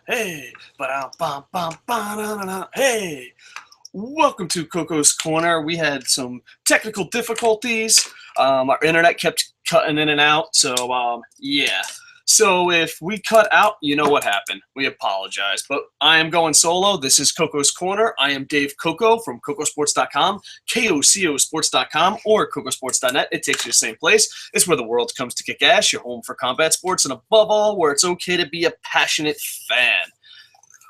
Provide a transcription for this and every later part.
Hey, hey, welcome to Coco's Corner. We had some technical difficulties. Our internet kept cutting in and out, so yeah. So if we cut out, you know what happened. We apologize, but I am going solo. This is Coco's Corner. I am Dave Koco from CocoSports.com, KOCOSports.com, or CocoSports.net. It takes you to the same place. It's where the world comes to kick ass, your home for combat sports, and above all, where it's okay to be a passionate fan.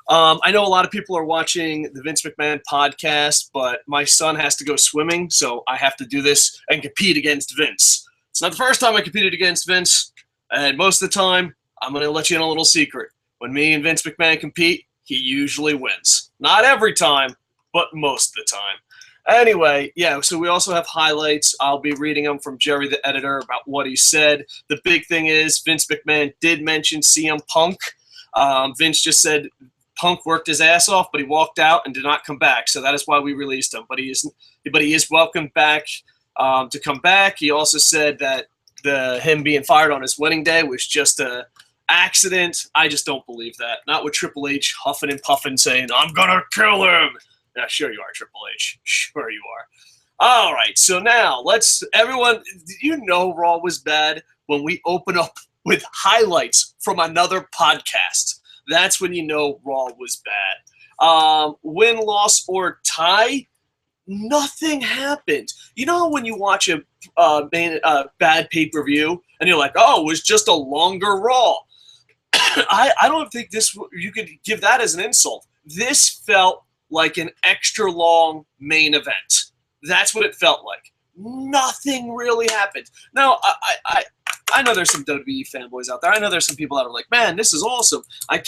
I know a lot of people are watching the Vince McMahon podcast, but my son has to go swimming, so I have to do this and compete against Vince. It's not the first time I competed against Vince, and most of the time, I'm going to let you in a little secret. When me and Vince McMahon compete, he usually wins. Not every time, but most of the time. Anyway, yeah, so we also have highlights. I'll be reading them from Jerry, the editor, about what he said. The big thing is Vince McMahon did mention CM Punk. Vince just said Punk worked his ass off, but he walked out and did not come back. So that is why we released him. But he is welcome back to come back. He also said that him being fired on his wedding day was just a accident. I just don't believe that. Not with Triple H huffing and puffing saying, "I'm gonna kill him." Yeah, sure you are, Triple H. Sure you are. All right, so now everyone, you know Raw was bad when we open up with highlights from another podcast. That's when you know Raw was bad. Win, loss, or tie, nothing happened. You know when you watch a bad pay-per-view and you're like, oh, it was just a longer Raw. I don't think you could give that as an insult. This felt like an extra long main event. That's what it felt like. Nothing really happened. Now, I know there's some WWE fanboys out there. I know there's some people that are like, man, this is awesome. I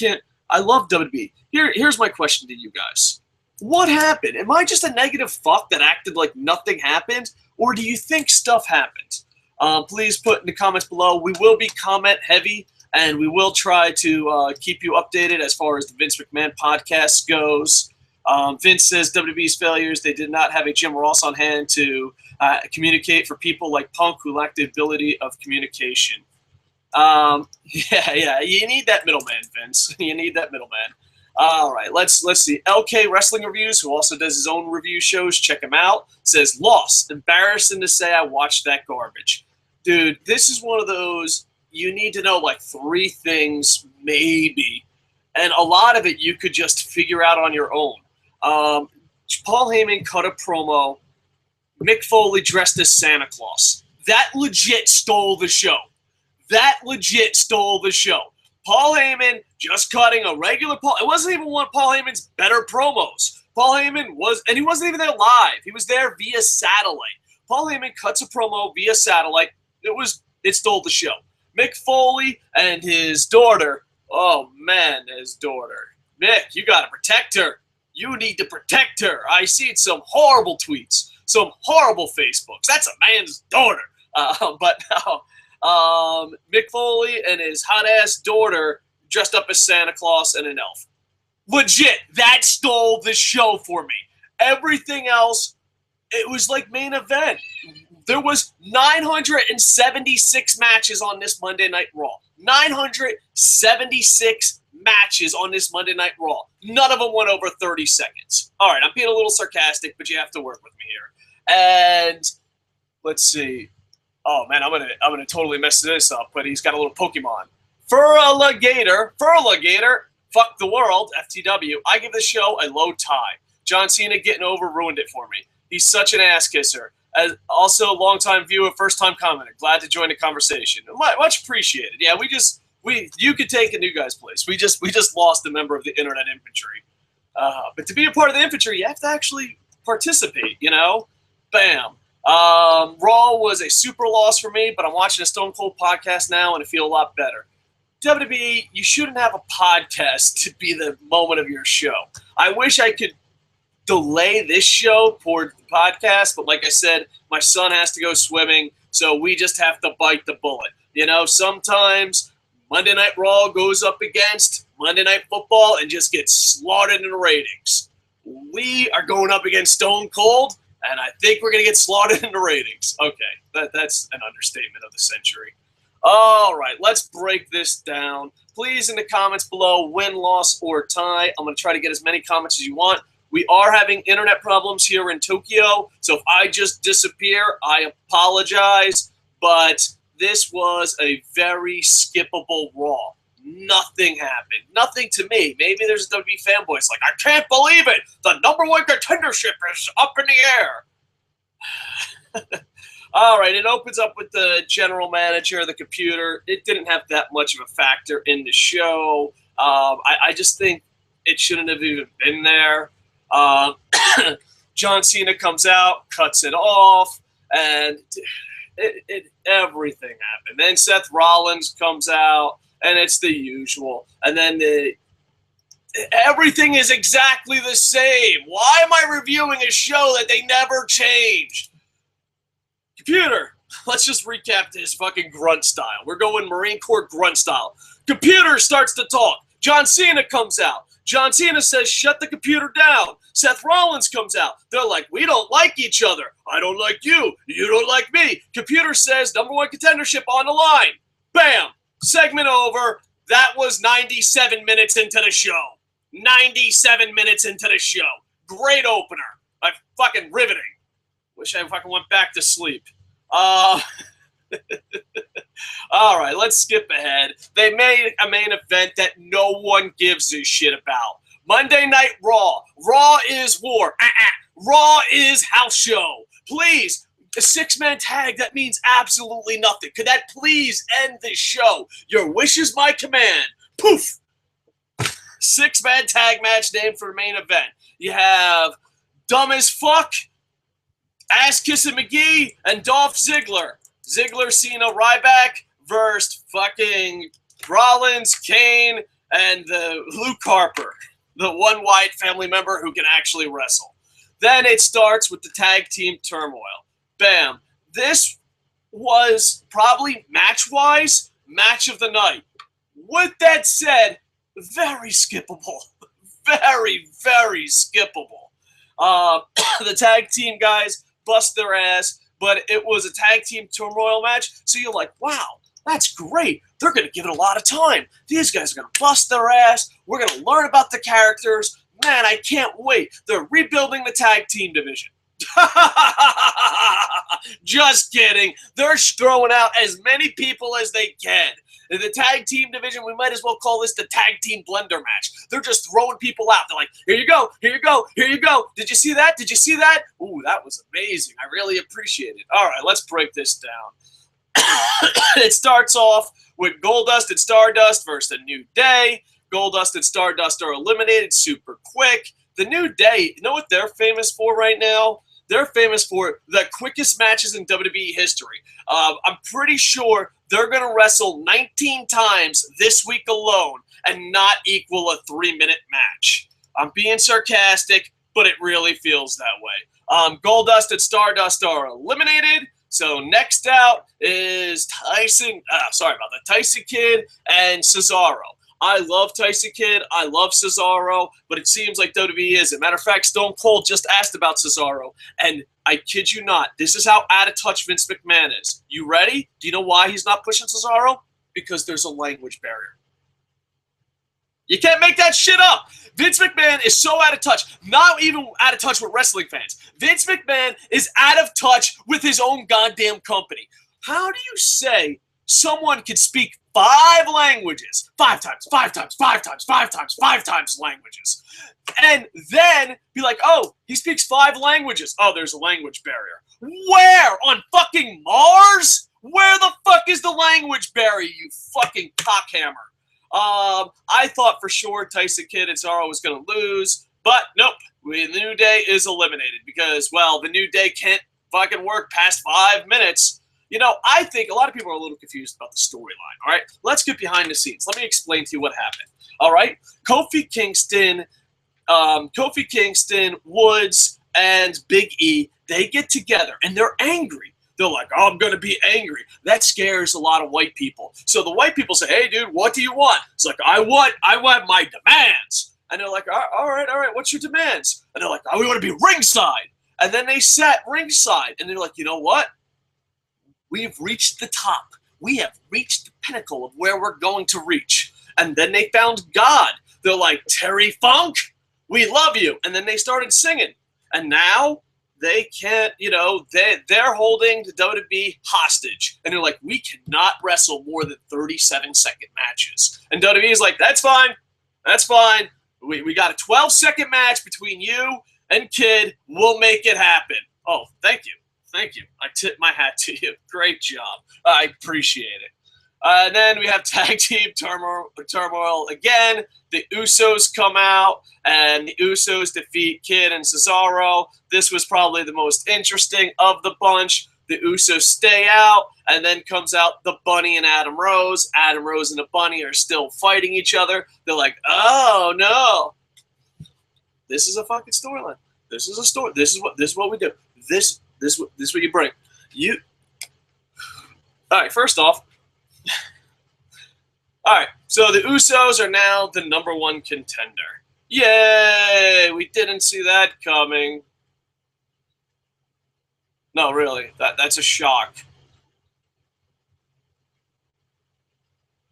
love WWE. Here's my question to you guys. What happened? Am I just a negative fuck that acted like nothing happened? Or do you think stuff happened? Please put in the comments below. We will be comment heavy, and we will try to keep you updated as far as the Vince McMahon podcast goes. Vince says WWE's failures, they did not have a Jim Ross on hand to communicate for people like Punk who lack the ability of communication. Yeah, you need that middleman, Vince. You need that middleman. All right, let's see. LK Wrestling Reviews, who also does his own review shows, check him out, says, lost. Embarrassing to say I watched that garbage. Dude, this is one of those, you need to know like 3 things, maybe. And a lot of it you could just figure out on your own. Paul Heyman cut a promo. Mick Foley dressed as Santa Claus. That legit stole the show. Paul Heyman just cutting a regular Paul. It wasn't even one of Paul Heyman's better promos. Paul Heyman he wasn't even there live. He was there via satellite. Paul Heyman cuts a promo via satellite. It stole the show. Mick Foley and his daughter. Oh man, his daughter. Mick, you gotta protect her. You need to protect her. I seen some horrible tweets, some horrible Facebooks. That's a man's daughter. But now, Mick Foley and his hot-ass daughter dressed up as Santa Claus and an elf. Legit, that stole the show for me. Everything else, it was like main event. There was 976 matches on this Monday Night Raw. 976 matches on this Monday Night Raw. None of them went over 30 seconds. All right, I'm being a little sarcastic, but you have to work with me here. And let's see. Oh man, I'm gonna totally mess this up. But he's got a little Pokemon. Furligator, fuck the world. FTW. I give the show a low tie. John Cena getting over ruined it for me. He's such an ass kisser. As also longtime viewer, first time commenter. Glad to join the conversation. Much appreciated. Yeah, you could take a new guy's place. We just lost a member of the internet infantry. But to be a part of the infantry, you have to actually participate, you know? Bam. Raw was a super loss for me, but I'm watching a Stone Cold podcast now, and I feel a lot better. WWE, you shouldn't have a podcast to be the moment of your show. I wish I could delay this show for the podcast, but like I said, my son has to go swimming, so we just have to bite the bullet. You know, sometimes Monday Night Raw goes up against Monday Night Football and just gets slaughtered in the ratings. We are going up against Stone Cold, and I think we're going to get slaughtered in the ratings. Okay, that's an understatement of the century. All right, let's break this down. Please, in the comments below, win, loss, or tie. I'm going to try to get as many comments as you want. We are having internet problems here in Tokyo, so if I just disappear, I apologize. But this was a very skippable Raw. Nothing happened. Nothing to me. Maybe there's a WWE fanboy. It's like, I can't believe it. The #1 contendership is up in the air. All right, it opens up with the general manager, the computer. It didn't have that much of a factor in the show. I just think it shouldn't have even been there. John Cena comes out, cuts it off, and everything happened. Then Seth Rollins comes out, and it's the usual. And then everything is exactly the same. Why am I reviewing a show that they never changed? Computer, let's just recap this fucking grunt style. We're going Marine Corps grunt style. Computer starts to talk. John Cena comes out. John Cena says, shut the computer down. Seth Rollins comes out. They're like, we don't like each other. I don't like you. You don't like me. Computer says, #1 contendership on the line. Bam. Segment over. That was 97 minutes into the show. 97 minutes into the show. Great opener. Fucking riveting. Wish I fucking went back to sleep. All right, let's skip ahead. They made a main event that no one gives a shit about. Monday Night Raw. Raw is war. Raw is house show. Please, a 6-man tag, that means absolutely nothing. Could that please end the show? Your wish is my command. Poof. 6-man tag match named for the main event. You have Dumb as Fuck, Ass Kissing McGee, and Dolph Ziggler. Ziggler, Cena, Ryback versus fucking Rollins, Kane, and Luke Harper, the one Wyatt family member who can actually wrestle. Then it starts with the tag team turmoil. Bam. This was probably match-wise, match of the night. With that said, very skippable. Very, very skippable. The tag team guys bust their ass, but it was a tag team turmoil match, so you're like, wow, that's great. They're going to give it a lot of time. These guys are going to bust their ass. We're going to learn about the characters. Man, I can't wait. They're rebuilding the tag team division. Just kidding. They're throwing out as many people as they can. In the tag team division, we might as well call this the tag team blender match. They're just throwing people out. They're like, here you go, here you go, here you go. Did you see that? Did you see that? Ooh, that was amazing. I really appreciate it. All right, let's break this down. It starts off with Goldust and Stardust versus The New Day. Goldust and Stardust are eliminated super quick. The New Day, you know what they're famous for right now? They're famous for the quickest matches in WWE history. I'm pretty sure they're going to wrestle 19 times this week alone and not equal a 3-minute match. I'm being sarcastic, but it really feels that way. Goldust and Stardust are eliminated. So next out is Tyson Kidd and Cesaro. I love Tyson Kidd. I love Cesaro, but it seems like WWE isn't. Matter of fact, Stone Cold just asked about Cesaro, and I kid you not, this is how out of touch Vince McMahon is. You ready? Do you know why he's not pushing Cesaro? Because there's a language barrier. You can't make that shit up. Vince McMahon is so out of touch, not even out of touch with wrestling fans. Vince McMahon is out of touch with his own goddamn company. How do you say someone can speak 5 languages, 5 times languages, and then be like, oh, he speaks 5 languages. Oh, there's a language barrier. Where? On fucking Mars? Where the fuck is the language barrier, you fucking cockhammer? I thought for sure Tyson Kidd and Cesaro was going to lose, but nope. The New Day is eliminated because, well, the New Day can't fucking work past 5 minutes. You know, I think a lot of people are a little confused about the storyline, all right? Let's get behind the scenes. Let me explain to you what happened, all right? Kofi Kingston, Woods, and Big E, they get together, and they're angry. They're like, oh, I'm going to be angry. That scares a lot of white people. So the white people say, hey, dude, what do you want? It's like, I want my demands. And they're like, all right, what's your demands? And they're like, oh, we want to be ringside. And then they sat ringside, and they're like, you know what? We've reached the top. we have reached the pinnacle of where we're going to reach. And then they found God. They're like, Terry Funk, we love you. And then they started singing. And now they can't, they're holding the WWE hostage. And they're like, we cannot wrestle more than 37-second matches. And WWE is like, that's fine. That's fine. We got a 12-second match between you and Kid. We'll make it happen. Oh, thank you. Thank you. I tip my hat to you. Great job. I appreciate it. And then we have tag team turmoil again. The Usos come out, and the Usos defeat Kid and Cesaro. This was probably the most interesting of the bunch. The Usos stay out, and then comes out the Bunny and Adam Rose. Adam Rose and the Bunny are still fighting each other. They're like, oh, no. This is a fucking storyline. This is a story. This is what we do. This is what you bring. All right, first off, all right, so the Usos are now the #1 contender. Yay! We didn't see that coming. No, really, that's a shock.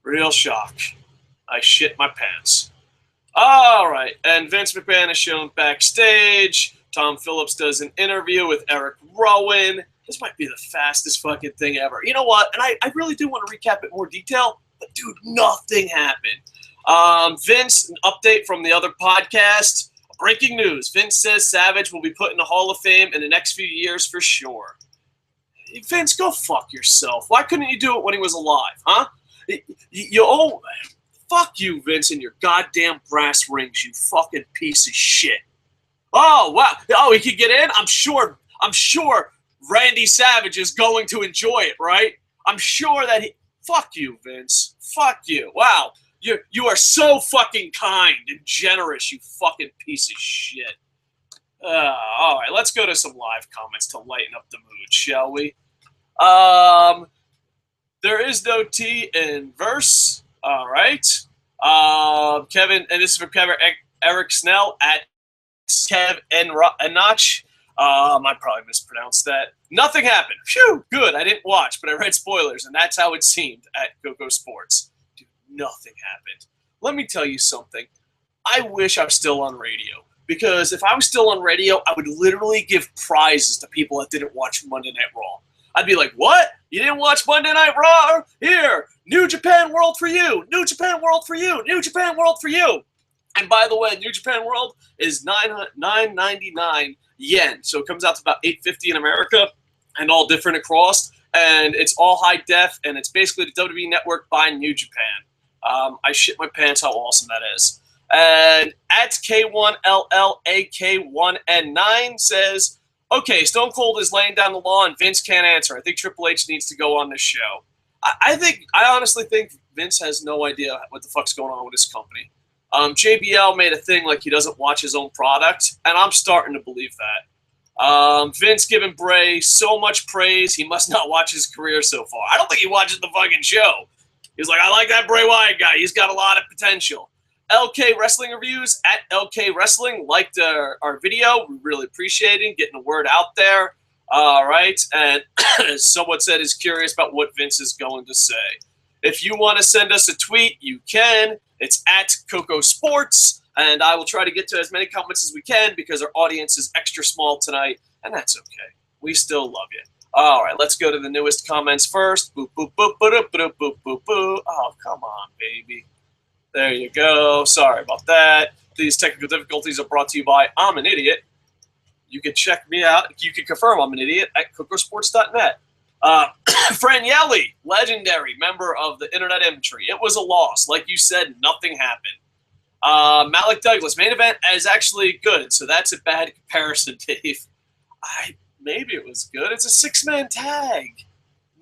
Real shock. I shit my pants. All right, and Vince McMahon is shown backstage. Tom Phillips does an interview with Eric Rowan. This might be the fastest fucking thing ever. You know what? And I really do want to recap it in more detail, but dude, nothing happened. Vince, an update from the other podcast. Breaking news. Vince says Savage will be put in the Hall of Fame in the next few years for sure. Vince, go fuck yourself. Why couldn't you do it when he was alive, huh? Fuck you, Vince, and your goddamn brass rings, you fucking piece of shit. Oh, wow. Oh, he could get in? I'm sure Randy Savage is going to enjoy it, right? I'm sure that he... Fuck you, Vince. Fuck you. Wow. You are so fucking kind and generous, you fucking piece of shit. All right, let's go to some live comments to lighten up the mood, shall we? There is no T in verse. All right. Kevin, and this is from Kevin Eric Snell at Kev Notch. I probably mispronounced that. Nothing happened. Phew, good. I didn't watch, but I read spoilers, and that's how it seemed at Koco Sports. Dude, nothing happened. Let me tell you something. I wish I'm still on radio, because if I was still on radio, I would literally give prizes to people that didn't watch Monday Night Raw. I'd be like, what? You didn't watch Monday Night Raw? Here, New Japan World for you. New Japan World for you. New Japan World for you. And by the way, New Japan World is $999 yen. So it comes out to about $850 in America and all different across. And it's all high def, and it's basically the WWE Network by New Japan. I shit my pants how awesome that is. And at K1LLAK1N9 says, okay, Stone Cold is laying down the law and Vince can't answer. I think Triple H needs to go on this show. I honestly think Vince has no idea what the fuck's going on with this company. JBL made a thing like he doesn't watch his own product, and I'm starting to believe that. Vince giving Bray so much praise, he must not watch his career so far. I don't think he watches the fucking show. He's like, I like that Bray Wyatt guy. He's got a lot of potential. LK Wrestling Reviews at LK Wrestling liked our video. We really appreciating getting the word out there. All right. And someone said is curious about what Vince is going to say. If you want to send us a tweet, you can. It's at Koco Sports. And I will try to get to as many comments as we can because our audience is extra small tonight. And that's okay. We still love you. All right, let's go to the newest comments first. Boop, boop, boop, boop, boop, boop, boop, boop. Oh, come on, baby. There you go. Sorry about that. These technical difficulties are brought to you by I'm an Idiot. You can check me out. You can confirm I'm an idiot at cocosports.net. Fran Yelly, legendary member of the Internet Infantry. It was a loss. Like you said, nothing happened. Malik Douglas, main event is actually good, so that's a bad comparison, Dave. Maybe it was good. It's a six-man tag.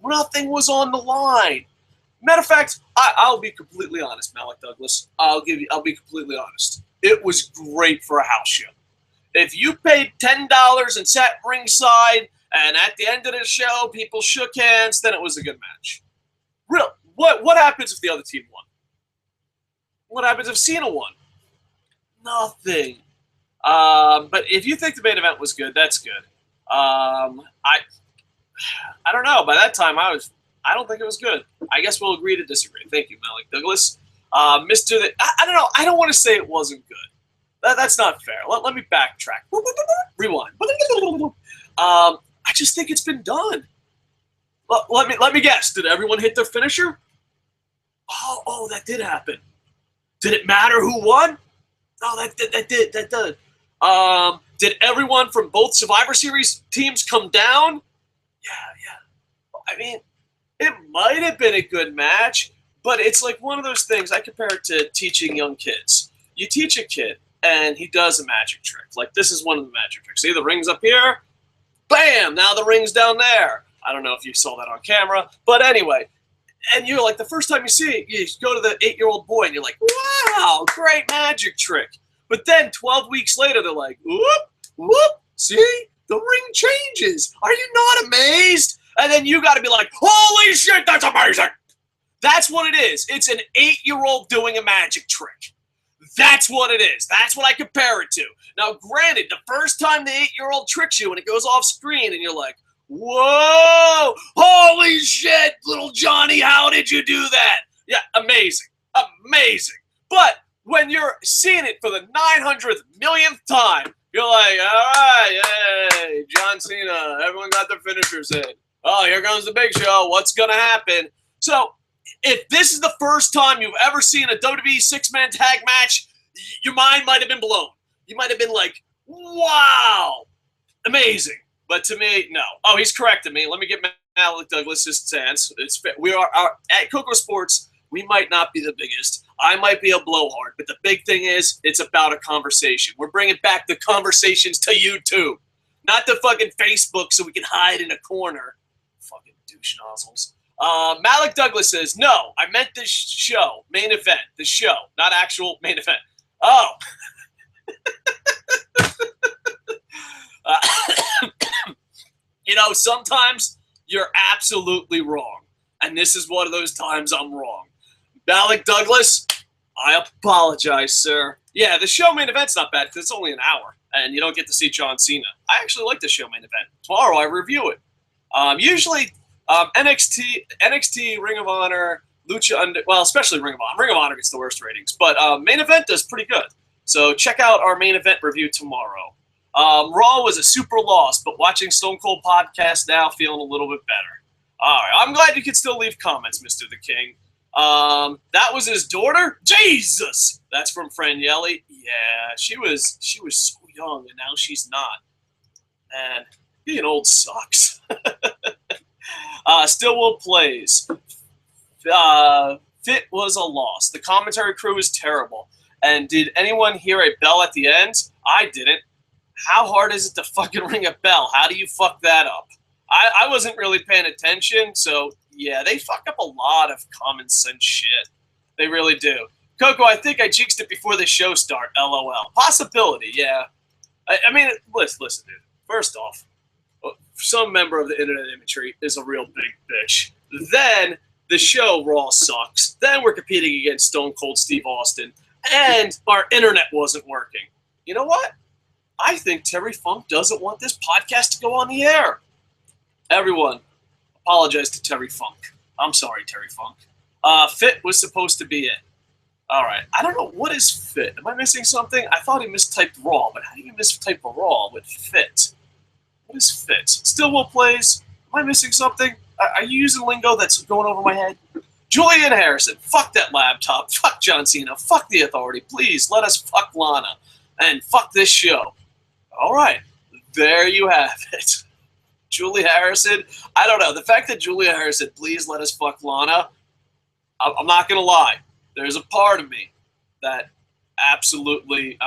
Nothing was on the line. Matter of fact, I'll be completely honest, Malik Douglas. I'll be completely honest. It was great for a house show. If you paid $10 and sat ringside, and at the end of the show, people shook hands, then it was a good match. Real. What happens if the other team won? What happens if Cena won? Nothing. But if you think the main event was good, that's good. I don't know. By that time, I was I don't think it was good. I guess we'll agree to disagree. Thank you, Malik Douglas. Mr. I don't know. I don't want to say it wasn't good. That's not fair. Let me backtrack. Rewind. I just think it's been done. Let me guess. Did everyone hit their finisher? Oh, that did happen. Did it matter who won? No, that did. Did everyone from both Survivor Series teams come down? Yeah. I mean, it might have been a good match, but it's like one of those things. I compare it to teaching young kids. You teach a kid, and he does a magic trick. Like, this is one of the magic tricks. See, the ring's up here. Bam! Now the ring's down there. I don't know if you saw that on camera, but anyway. And you're like, the first time you see it, you go to the 8-year-old boy, and you're like, wow, great magic trick. But then 12 weeks later, they're like, whoop, see? The ring changes. Are you not amazed? And then you got to be like, holy shit, that's amazing. That's what it is. It's an 8-year-old doing a magic trick. That's what it is. That's what I compare it to. Now, granted, the first time the 8-year-old tricks you and it goes off screen and you're like, whoa, holy shit, little Johnny, how did you do that? Yeah, amazing. But when you're seeing it for the 900th millionth time, you're like, all right, yay, John Cena, everyone got their finishers in. Oh, here comes the big show. What's going to happen? So, if this is the first time you've ever seen a WWE 6-man tag match, your mind might have been blown. You might have been like, wow, amazing. But to me, no. Oh, he's correcting me. Let me get Malik Douglas's stance. We are at Koco Sports. We might not be the biggest. I might be a blowhard. But the big thing is, it's about a conversation. We're bringing back the conversations to YouTube. Not to fucking Facebook so we can hide in a corner. Fucking douche nozzles. Malik Douglas says, no, I meant this show, main event, the show, not actual main event. Oh. You know, sometimes you're absolutely wrong. And this is one of those times I'm wrong. Malik Douglas, I apologize, sir. Yeah, the show main event's not bad because it's only an hour. And you don't get to see John Cena. I actually like the show main event. Tomorrow I review it. Usually... NXT, Ring of Honor, Lucha especially Ring of Honor. Ring of Honor gets the worst ratings, but main event does pretty good. So check out our main event review tomorrow. Raw was a super loss, but watching Stone Cold podcast now, feeling a little bit better. All right, I'm glad you could still leave comments, Mr. The King. That was his daughter? Jesus! That's from Fran Yelly. Yeah, she was so young, and now she's not. And being old sucks. Stillwell plays. Fit was a loss. The commentary crew is terrible. And did anyone hear a bell at the end? I didn't. How hard is it to fucking ring a bell? How do you fuck that up? I wasn't really paying attention, so yeah, they fuck up a lot of common sense shit. They really do. Koco, I think I jinxed it before the show start. LOL. Possibility, yeah. I mean, listen, dude. First off, some member of the internet imagery is a real big bitch. Then the show Raw sucks. Then we're competing against Stone Cold Steve Austin. And our internet wasn't working. You know what? I think Terry Funk doesn't want this podcast to go on the air. Everyone, apologize to Terry Funk. I'm sorry, Terry Funk. Fit was supposed to be it. All right. I don't know. What is Fit? Am I missing something? I thought he mistyped Raw, but how do you mistype a Raw with Fit? What is Fit? Stillwell plays. Am I missing something? Are you using lingo that's going over my head? Julian Harrison. Fuck that laptop. Fuck John Cena. Fuck the Authority. Please let us fuck Lana. And fuck this show. All right. There you have it. Julie Harrison. I don't know. The fact that Julie Harrison, please let us fuck Lana, I'm not going to lie. There's a part of me that absolutely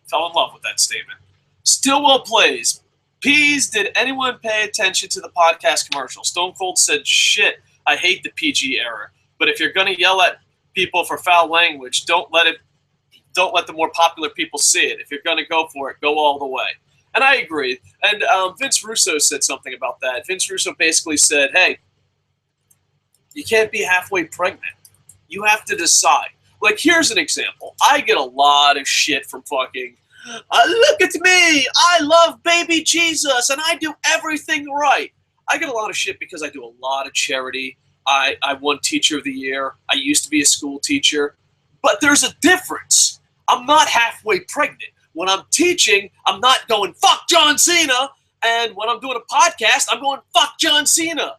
fell in love with that statement. Stillwell plays. Peas, did anyone pay attention to the podcast commercial? Stone Cold said, shit, I hate the PG era. But if you're going to yell at people for foul language, don't let the more popular people see it. If you're going to go for it, go all the way. And I agree. And Vince Russo said something about that. Vince Russo basically said, hey, you can't be halfway pregnant. You have to decide. Like, here's an example. I get a lot of shit from fucking, look at me, I love baby Jesus, and I do everything right. I get a lot of shit because I do a lot of charity. I won Teacher of the Year. I used to be a school teacher. But there's a difference. I'm not halfway pregnant. When I'm teaching, I'm not going, fuck John Cena. And when I'm doing a podcast, I'm going, fuck John Cena.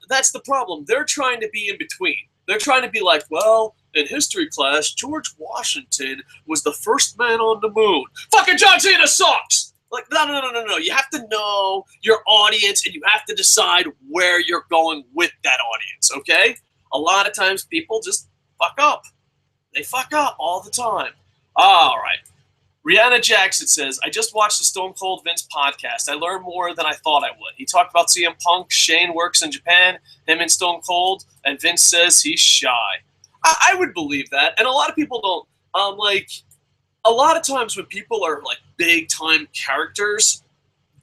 That's the problem. They're trying to be in between. They're trying to be like, well, in history class, George Washington was the first man on the moon. Fucking John Cena sucks! Like, no. You have to know your audience, and you have to decide where you're going with that audience, okay? A lot of times people just fuck up. They fuck up all the time. All right. Rihanna Jackson says, I just watched the Stone Cold Vince podcast. I learned more than I thought I would. He talked about CM Punk, Shane works in Japan, him and Stone Cold, and Vince says he's shy. I would believe that, and a lot of people don't. A lot of times when people are like big-time characters,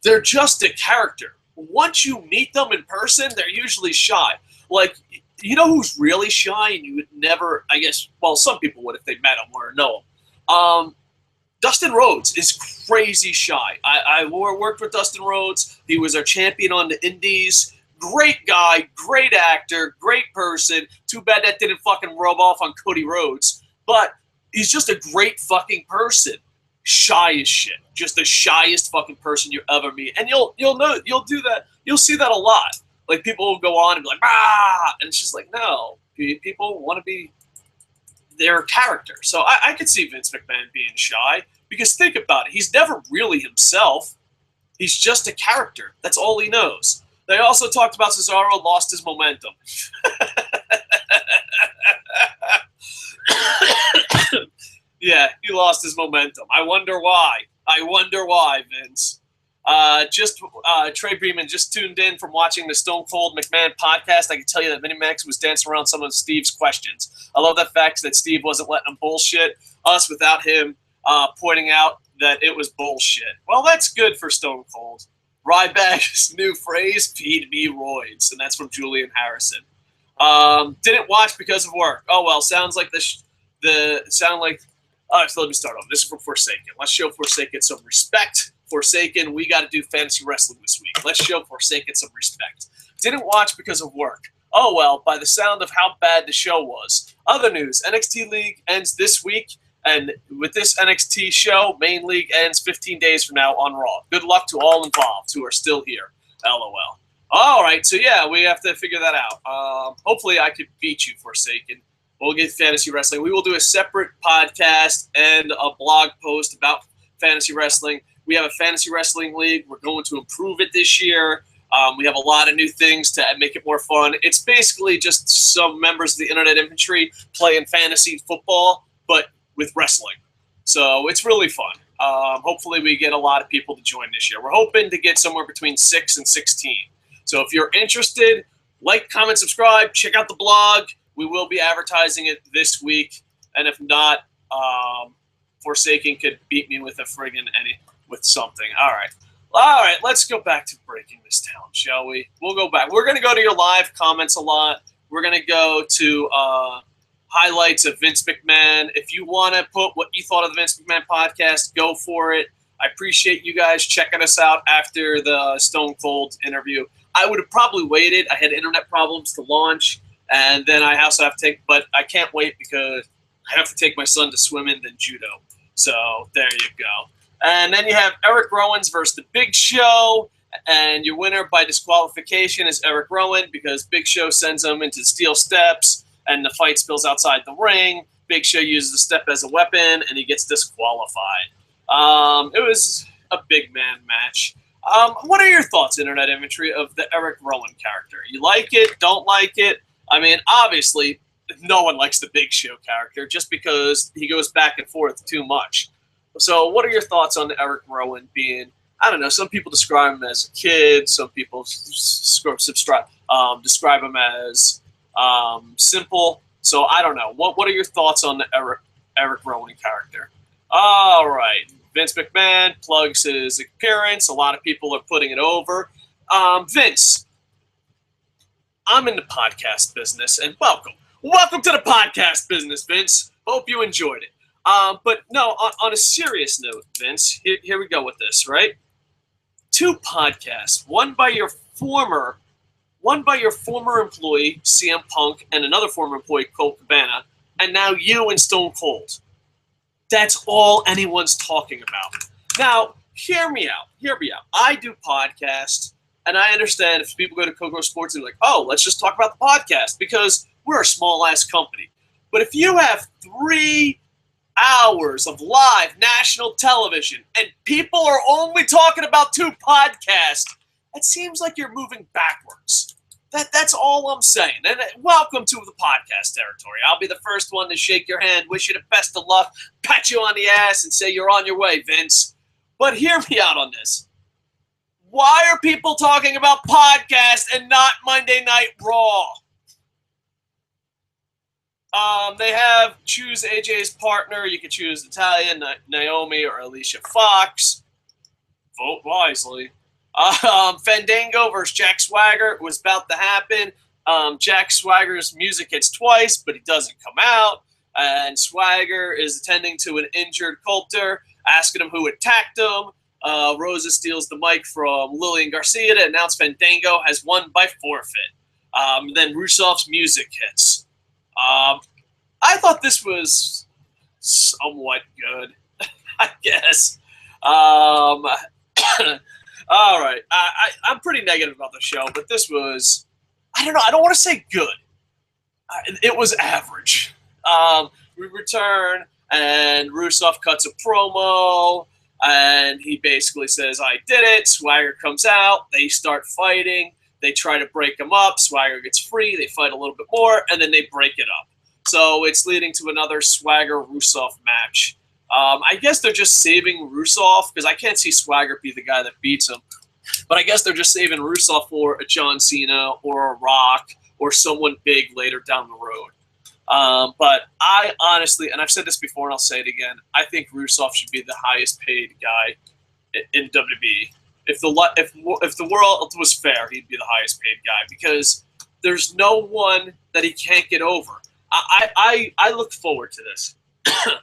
they're just a character. Once you meet them in person, they're usually shy. Like, you know who's really shy and you would never, I guess, well, some people would if they met him or know him. Dustin Rhodes is crazy shy. I worked with Dustin Rhodes. He was our champion on the Indies. Great guy, great actor, great person. Too bad that didn't fucking rub off on Cody Rhodes. But he's just a great fucking person. Shy as shit. Just the shyest fucking person you ever meet. And you'll do that. You'll see that a lot. Like, people will go on and be like, ah, and it's just like, no. People want to be their character. So I could see Vince McMahon being shy, because think about it. He's never really himself. He's just a character. That's all he knows. They also talked about Cesaro lost his momentum. Yeah, he lost his momentum. I wonder why. Vince. Trey Breeman just tuned in from watching the Stone Cold McMahon podcast. I can tell you that Minimax was dancing around some of Steve's questions. I love the fact that Steve wasn't letting him bullshit us without him pointing out that it was bullshit. Well, that's good for Stone Cold. Ryback's new phrase, feed me roids, and that's from Julian Harrison. Didn't watch because of work. Oh well, sounds like all right, so let me start off. This is from Forsaken. Let's show Forsaken some respect. Forsaken, we got to do fantasy wrestling this week. Let's show Forsaken some respect. Didn't watch because of work. Oh well, by the sound of how bad the show was. Other news, NXT League ends this week, and with this NXT show, Main League ends 15 days from now on Raw. Good luck to all involved who are still here. LOL. All right, so yeah, we have to figure that out. Hopefully I could beat you, Forsaken. We'll get fantasy wrestling. We will do a separate podcast and a blog post about fantasy wrestling. We have a fantasy wrestling league. We're going to improve it this year. We have a lot of new things to make it more fun. It's basically just some members of the Internet Infantry playing fantasy football, but with wrestling. So it's really fun. Hopefully we get a lot of people to join this year. We're hoping to get somewhere between 6 and 16. So if you're interested, like, comment, subscribe, check out the blog. We will be advertising it this week. And if not, Forsaken could beat me with something. All right, let's go back to breaking this down, shall we? We'll go back. We're going to go to your live comments a lot. We're going to go to highlights of Vince McMahon. If you want to put what you thought of the Vince McMahon podcast, go for it. I appreciate you guys checking us out after the Stone Cold interview. I would have probably waited. I had internet problems to launch, and then I also have to take, but I can't wait because I have to take my son to swimming and judo. So there you go. And then you have Eric Rowan's versus The Big Show. And your winner by disqualification is Eric Rowan because Big Show sends him into steel steps and the fight spills outside the ring. Big Show uses the step as a weapon and he gets disqualified. It was a big man match. What are your thoughts, Internet Infantry, of the Eric Rowan character? You like it? Don't like it? I mean, obviously, no one likes the Big Show character just because he goes back and forth too much. So what are your thoughts on Eric Rowan being, I don't know, some people describe him as a kid, some people describe him as simple. So I don't know. What are your thoughts on the Eric Rowan character? All right. Vince McMahon plugs his appearance. A lot of people are putting it over. Vince, I'm in the podcast business, and welcome. Welcome to the podcast business, Vince. Hope you enjoyed it. But no, on a serious note, Vince, here we go with this, right? 2 podcasts, one by your former one by your former employee, CM Punk, and another former employee, Colt Cabana, and now you and Stone Cold. That's all anyone's talking about. Now, hear me out. I do podcasts, and I understand if people go to Koco Sports and they're like, oh, let's just talk about the podcast because we're a small-ass company. But if you have 3 hours of live national television and people are only talking about 2 podcasts, it seems like you're moving backwards. That's all I'm saying. And welcome to the podcast territory. I'll be the first one to shake your hand, wish you the best of luck, pat you on the ass, and say you're on your way, Vince. But hear me out on this. Why are people talking about podcasts and not Monday Night Raw? They have choose AJ's partner. You can choose Natalya, Naomi, or Alicia Fox. Vote wisely. Fandango versus Jack Swagger was about to happen. Jack Swagger's music hits twice, but he doesn't come out. And Swagger is attending to an injured Coulter, asking him who attacked him. Rosa steals the mic from Lillian Garcia to announce Fandango has won by forfeit. Then Rusev's music hits. I thought this was somewhat good, I guess. All right. I'm pretty negative about the show, but this was, I don't know. I don't want to say good. It was average. We return, and Rusev cuts a promo, and he basically says, I did it. Swagger comes out. They start fighting. They try to break him up. Swagger gets free. They fight a little bit more, and then they break it up. So it's leading to another Swagger-Rusev match. I guess they're just saving Rusev because I can't see Swagger be the guy that beats him. But I guess they're just saving Rusev for a John Cena or a Rock or someone big later down the road. But I honestly, and I've said this before and I'll say it again, I think Rusev should be the highest paid guy in WWE. If the world was fair, he'd be the highest paid guy because there's no one that he can't get over. I look forward to this.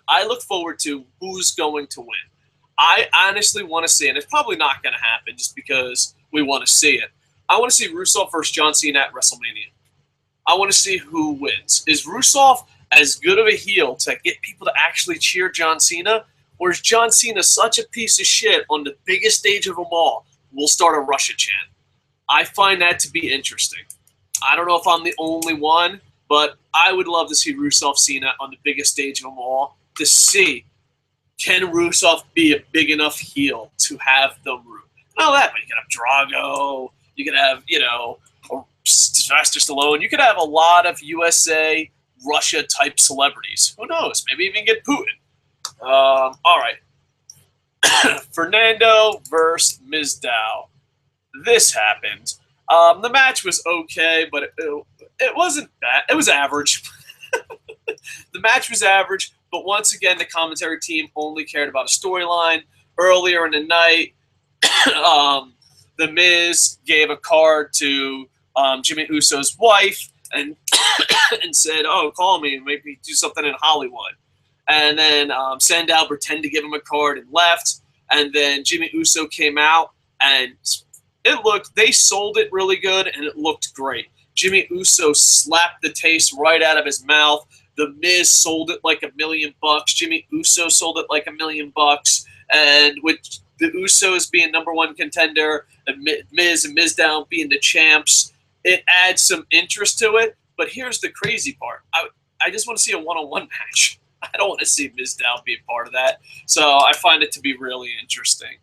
I look forward to who's going to win. I honestly want to see, and it's probably not going to happen just because we want to see it. I want to see Rusev versus John Cena at WrestleMania. I want to see who wins. Is Rusev as good of a heel to get people to actually cheer John Cena? Or is John Cena such a piece of shit on the biggest stage of them all, we'll start a Russia chant? I find that to be interesting. I don't know if I'm the only one, but I would love to see Rusev Cena on the biggest stage of them all to see, can Rusev be a big enough heel to have them root? Not all that, but you could have Drago, you could have, or Sylvester Stallone, you could have a lot of USA, Russia type celebrities. Who knows? Maybe even get Putin. All right. Fernando versus Mizdow. This happened. The match was okay, but it wasn't bad. It was average. The match was average, but once again, the commentary team only cared about a storyline. Earlier in the night, The Miz gave a card to Jimmy Uso's wife and and said, "Oh, call me, maybe do something in Hollywood." And then Sandow pretended to give him a card and left. And then Jimmy Uso came out and they sold it really good and it looked great. Jimmy Uso slapped the taste right out of his mouth. The Miz sold it like $1 million. Jimmy Uso sold it like $1 million. And with the Usos being #1 contender, and Miz and Mizdow being the champs, it adds some interest to it. But here's the crazy part. I just want to see a one-on-one match. I don't want to see Mizdow be a part of that. So I find it to be really interesting.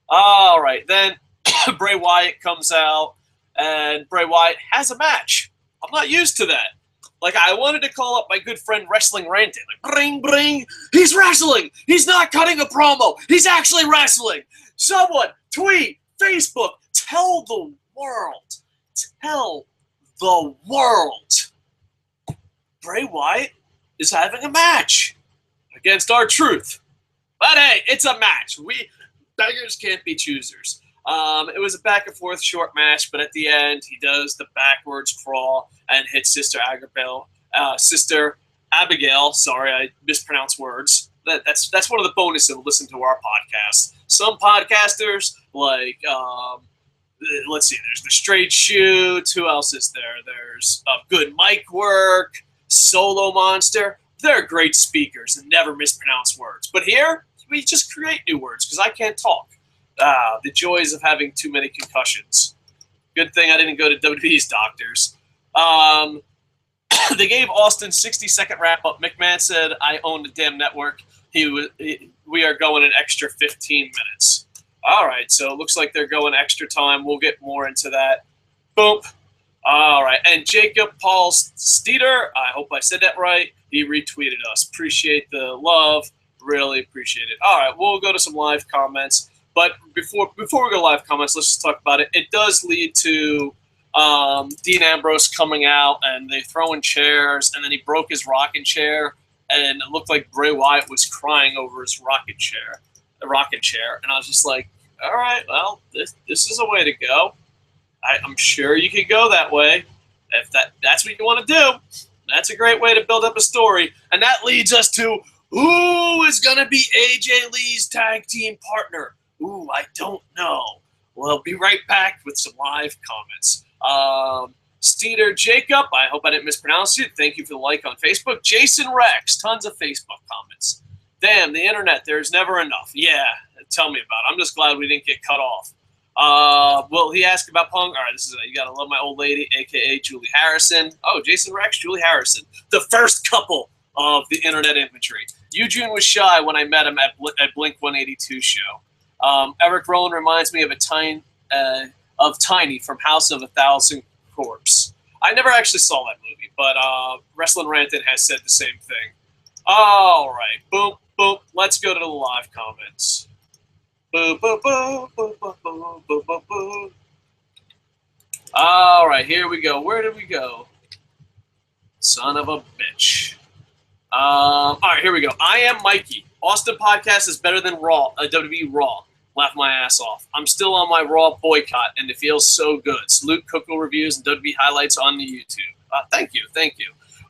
All right, then Bray Wyatt comes out, and Bray Wyatt has a match. I'm not used to that. Like, I wanted to call up my good friend Wrestling Ranting. Like, bring, bring. He's wrestling. He's not cutting a promo. He's actually wrestling. Someone, tweet, Facebook, tell the world. Tell the world. Bray Wyatt is having a match against R-Truth. But hey, it's a match. We beggars can't be choosers. It was a back and forth short match, but at the end, he does the backwards crawl and hits Sister Abigail. Sorry, I mispronounced words. That's one of the bonuses of listening to our podcast. Some podcasters, like let's see, there's the Straight Shoots. Who else is there? There's Good Mic Work, Solo Monster. They're great speakers and never mispronounce words. But here, we just create new words because I can't talk. The joys of having too many concussions. Good thing I didn't go to WWE's doctors. They gave Austin 60-second wrap-up. McMahon said, I own the damn network. We are going an extra 15 minutes. All right, so it looks like they're going extra time. We'll get more into that. Boom. All right, and Jacob Paul Steeder, I hope I said that right. He retweeted us. Appreciate the love. Really appreciate it. All right, we'll go to some live comments. But before we go live comments, let's just talk about it. It does lead to Dean Ambrose coming out, and they throwing chairs, and then he broke his rocking chair, and it looked like Bray Wyatt was crying over his rocking chair. And I was just like, all right, well, this is a way to go. I'm sure you could go that way. If that's what you want to do, that's a great way to build up a story. And that leads us to who is going to be AJ Lee's tag team partner? Ooh, I don't know. We'll be right back with some live comments. Steeder Jacob, I hope I didn't mispronounce it. Thank you for the like on Facebook. Jason Rex, tons of Facebook comments. Damn, the internet, there's never enough. Yeah, tell me about it. I'm just glad we didn't get cut off. Well, he asked about Punk. All right, you gotta love my old lady, a.k.a. Julie Harrison. Oh, Jason Rex, Julie Harrison. The first couple of the internet infantry. Eugene was shy when I met him at Blink 182 show. Eric Rowan reminds me of Tiny from House of a Thousand Corpse. I never actually saw that movie, but Wrestling Ranted has said the same thing. All right, boom, boom. Let's go to the live comments. Boo, boo, boo, boo, boo, boo, boo, boo, boo. All right, here we go. Where did we go? Son of a bitch. All right, here we go. I am Mikey. Austin podcast is better than Raw, WWE Raw. Laugh my ass off. I'm still on my Raw boycott, and it feels so good. Salute Koco reviews and WWE highlights on the YouTube. Thank you.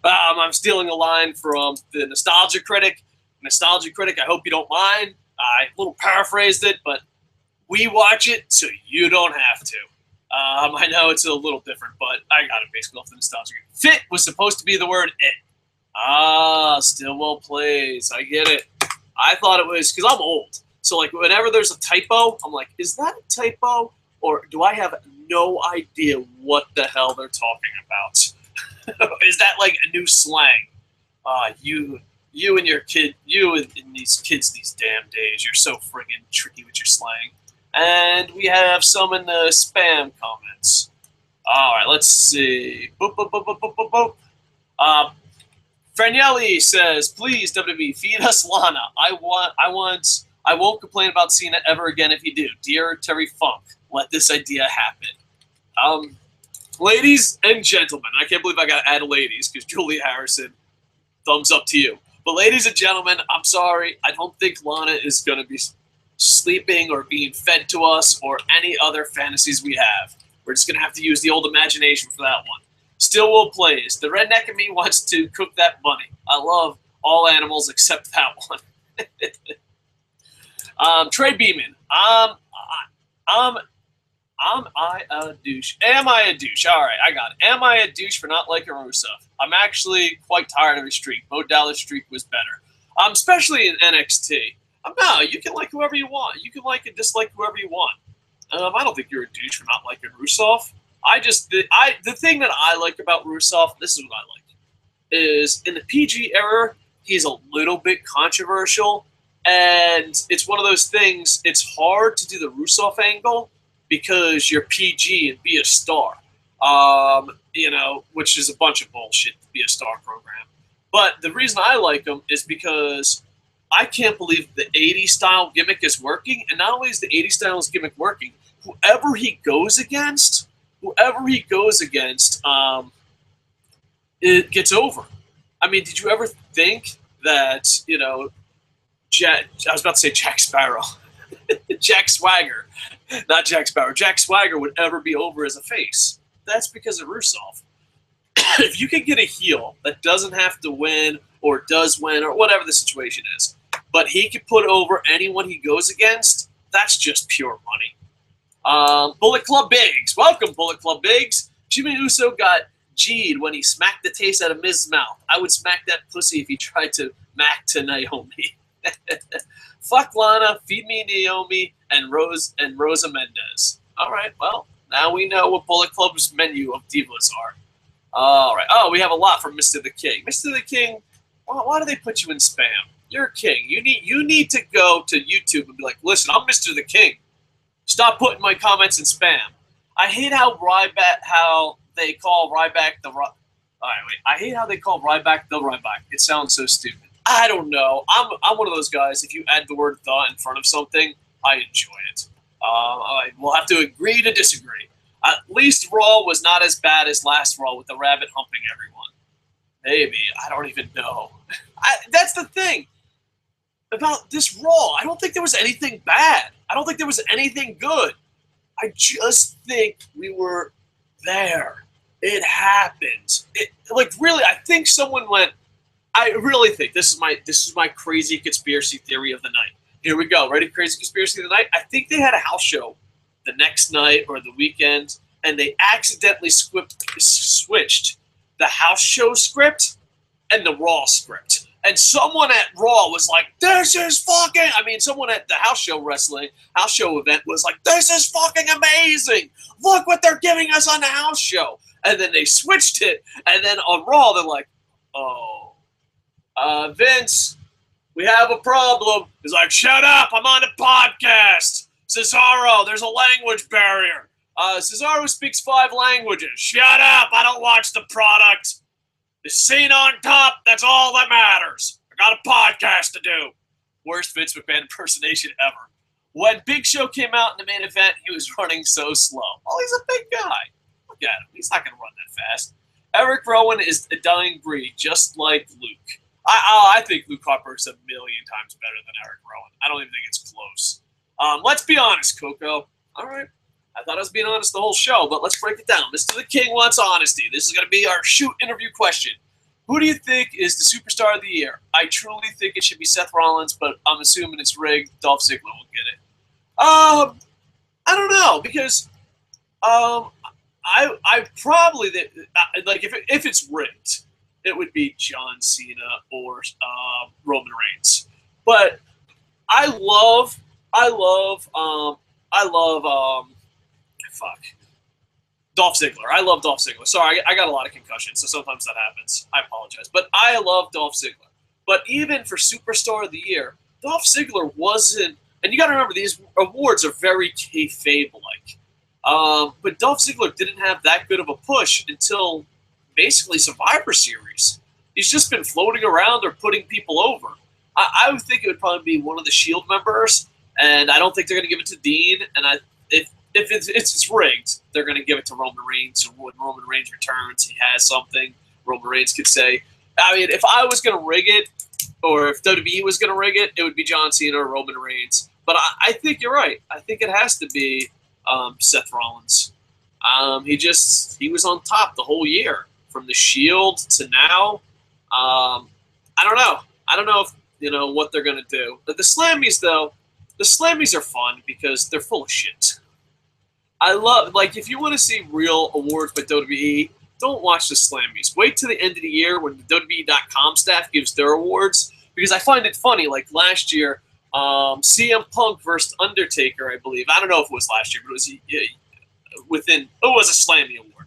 I'm stealing a line from the Nostalgia Critic. Nostalgia Critic, I hope you don't mind. I a little paraphrased it, but we watch it so you don't have to. I know it's a little different, but I got it basically off the Nostalgia Critic. Fit was supposed to be the word it. Stillwell plays. I get it. I thought it was, because I'm old. So, like, whenever there's a typo, I'm like, is that a typo? Or do I have no idea what the hell they're talking about? Is that, like, a new slang? You and your kid, you and these kids these damn days, you're so friggin' tricky with your slang. And we have some in the spam comments. All right, let's see. Boop, boop, boop, boop, boop, boop, boop. Franielli says, please, WWE, feed us Lana. I won't complain about Cena ever again if you do. Dear Terry Funk, let this idea happen. Ladies and gentlemen, I can't believe I got to add ladies because Julie Harrison, thumbs up to you. But ladies and gentlemen, I'm sorry. I don't think Lana is going to be sleeping or being fed to us or any other fantasies we have. We're just going to have to use the old imagination for that one. Stillwell plays. The redneck in me wants to cook that bunny. I love all animals except that one. Trey Beeman. Am I a douche? Am I a douche? All right, I got it. Am I a douche for not liking Rusev? I'm actually quite tired of his streak. Bo Dallas' streak was better. Especially in NXT. No, you can like whoever you want. You can like and dislike whoever you want. I don't think you're a douche for not liking Rusev. The thing that I like about Rusev, this is what I like, is in the PG era, he's a little bit controversial. And it's one of those things, it's hard to do the Rusev angle because you're PG and be a star. Which is a bunch of bullshit to be a star program. But the reason I like him is because I can't believe the 80s style gimmick is working. And not only is the 80s style gimmick working, whoever he goes against, it gets over. I mean, did you ever think that, I was about to say Jack Sparrow. Jack Swagger. Not Jack Sparrow. Jack Swagger would ever be over as a face. That's because of Rusev. If you can get a heel that doesn't have to win or does win or whatever the situation is, but he can put over anyone he goes against, that's just pure money. Bullet Club Biggs. Welcome, Bullet Club Biggs. Jimmy Uso got G'd when he smacked the taste out of Miz's mouth. I would smack that pussy if he tried to mac to Naomi. Fuck Lana, feed me Naomi, and Rosa Mendez. All right, well, now we know what Bullet Club's menu of divas are. All right. Oh, we have a lot from Mr. the King. Mr. the King, why do they put you in spam? You're a king. You need to go to YouTube and be like, listen, I'm Mr. the King. Stop putting my comments in spam. I hate how they call Ryback the All right, wait. I hate how they call Ryback the Ryback. It sounds so stupid. I don't know. I'm one of those guys. If you add the word "the" in front of something, I enjoy it. We'll have to agree to disagree. At least Raw was not as bad as last Raw with the rabbit humping everyone. Maybe. I don't even know. That's the thing about this Raw. I don't think there was anything bad. I don't think there was anything good. I just think we were there. It happened. Really, I think someone went. I really think this is my crazy conspiracy theory of the night. Here we go. Ready? Crazy conspiracy of the night. I think they had a house show the next night or the weekend, and they accidentally switched the house show script and the Raw script. And someone at Raw was like, this is fucking... I mean, someone at the house show event was like, this is fucking amazing. Look what they're giving us on the house show. And then they switched it, and then on Raw, they're like, oh, Vince, we have a problem. He's like, shut up, I'm on a podcast. Cesaro, there's a language barrier. Cesaro speaks 5 languages. Shut up, I don't watch the product. The scene on top, that's all that matters. I got a podcast to do. Worst Vince McMahon impersonation ever. When Big Show came out in the main event, he was running so slow. Well, he's a big guy. Look at him. He's not going to run that fast. Eric Rowan is a dying breed, just like Luke. I think Luke Harper is a million times better than Eric Rowan. I don't even think it's close. Let's be honest, Koco. All right. I thought I was being honest the whole show, but let's break it down. Mr. the King wants honesty. This is going to be our shoot interview question. Who do you think is the superstar of the year? I truly think it should be Seth Rollins, but I'm assuming it's rigged. Dolph Ziggler will get it. I don't know, because I probably like if it's rigged, it would be John Cena or Roman Reigns. But I love Dolph Ziggler. I love Dolph Ziggler. Sorry, I got a lot of concussions, so sometimes that happens. I apologize. But I love Dolph Ziggler. But even for Superstar of the Year, Dolph Ziggler wasn't... And you got to remember, these awards are very kayfabe-like. But Dolph Ziggler didn't have that good of a push until basically Survivor Series. He's just been floating around or putting people over. I would think it would probably be one of the Shield members, and I don't think they're going to give it to Dean. And if it's rigged, they're going to give it to Roman Reigns. So when Roman Reigns returns, he has something. Roman Reigns could say, I mean, if I was going to rig it, or if WWE was going to rig it, it would be John Cena or Roman Reigns. But I think you're right. I think it has to be Seth Rollins. He was on top the whole year, from the Shield to now. I don't know. I don't know if what they're gonna do. But the Slammies, though, the Slammies are fun because they're full of shit. I love, like, if you want to see real awards by WWE, don't watch the Slammies. Wait till the end of the year when the WWE.com staff gives their awards, because I find it funny. Like last year, CM Punk versus Undertaker, I believe. I don't know if it was last year, but it was a Slammy award.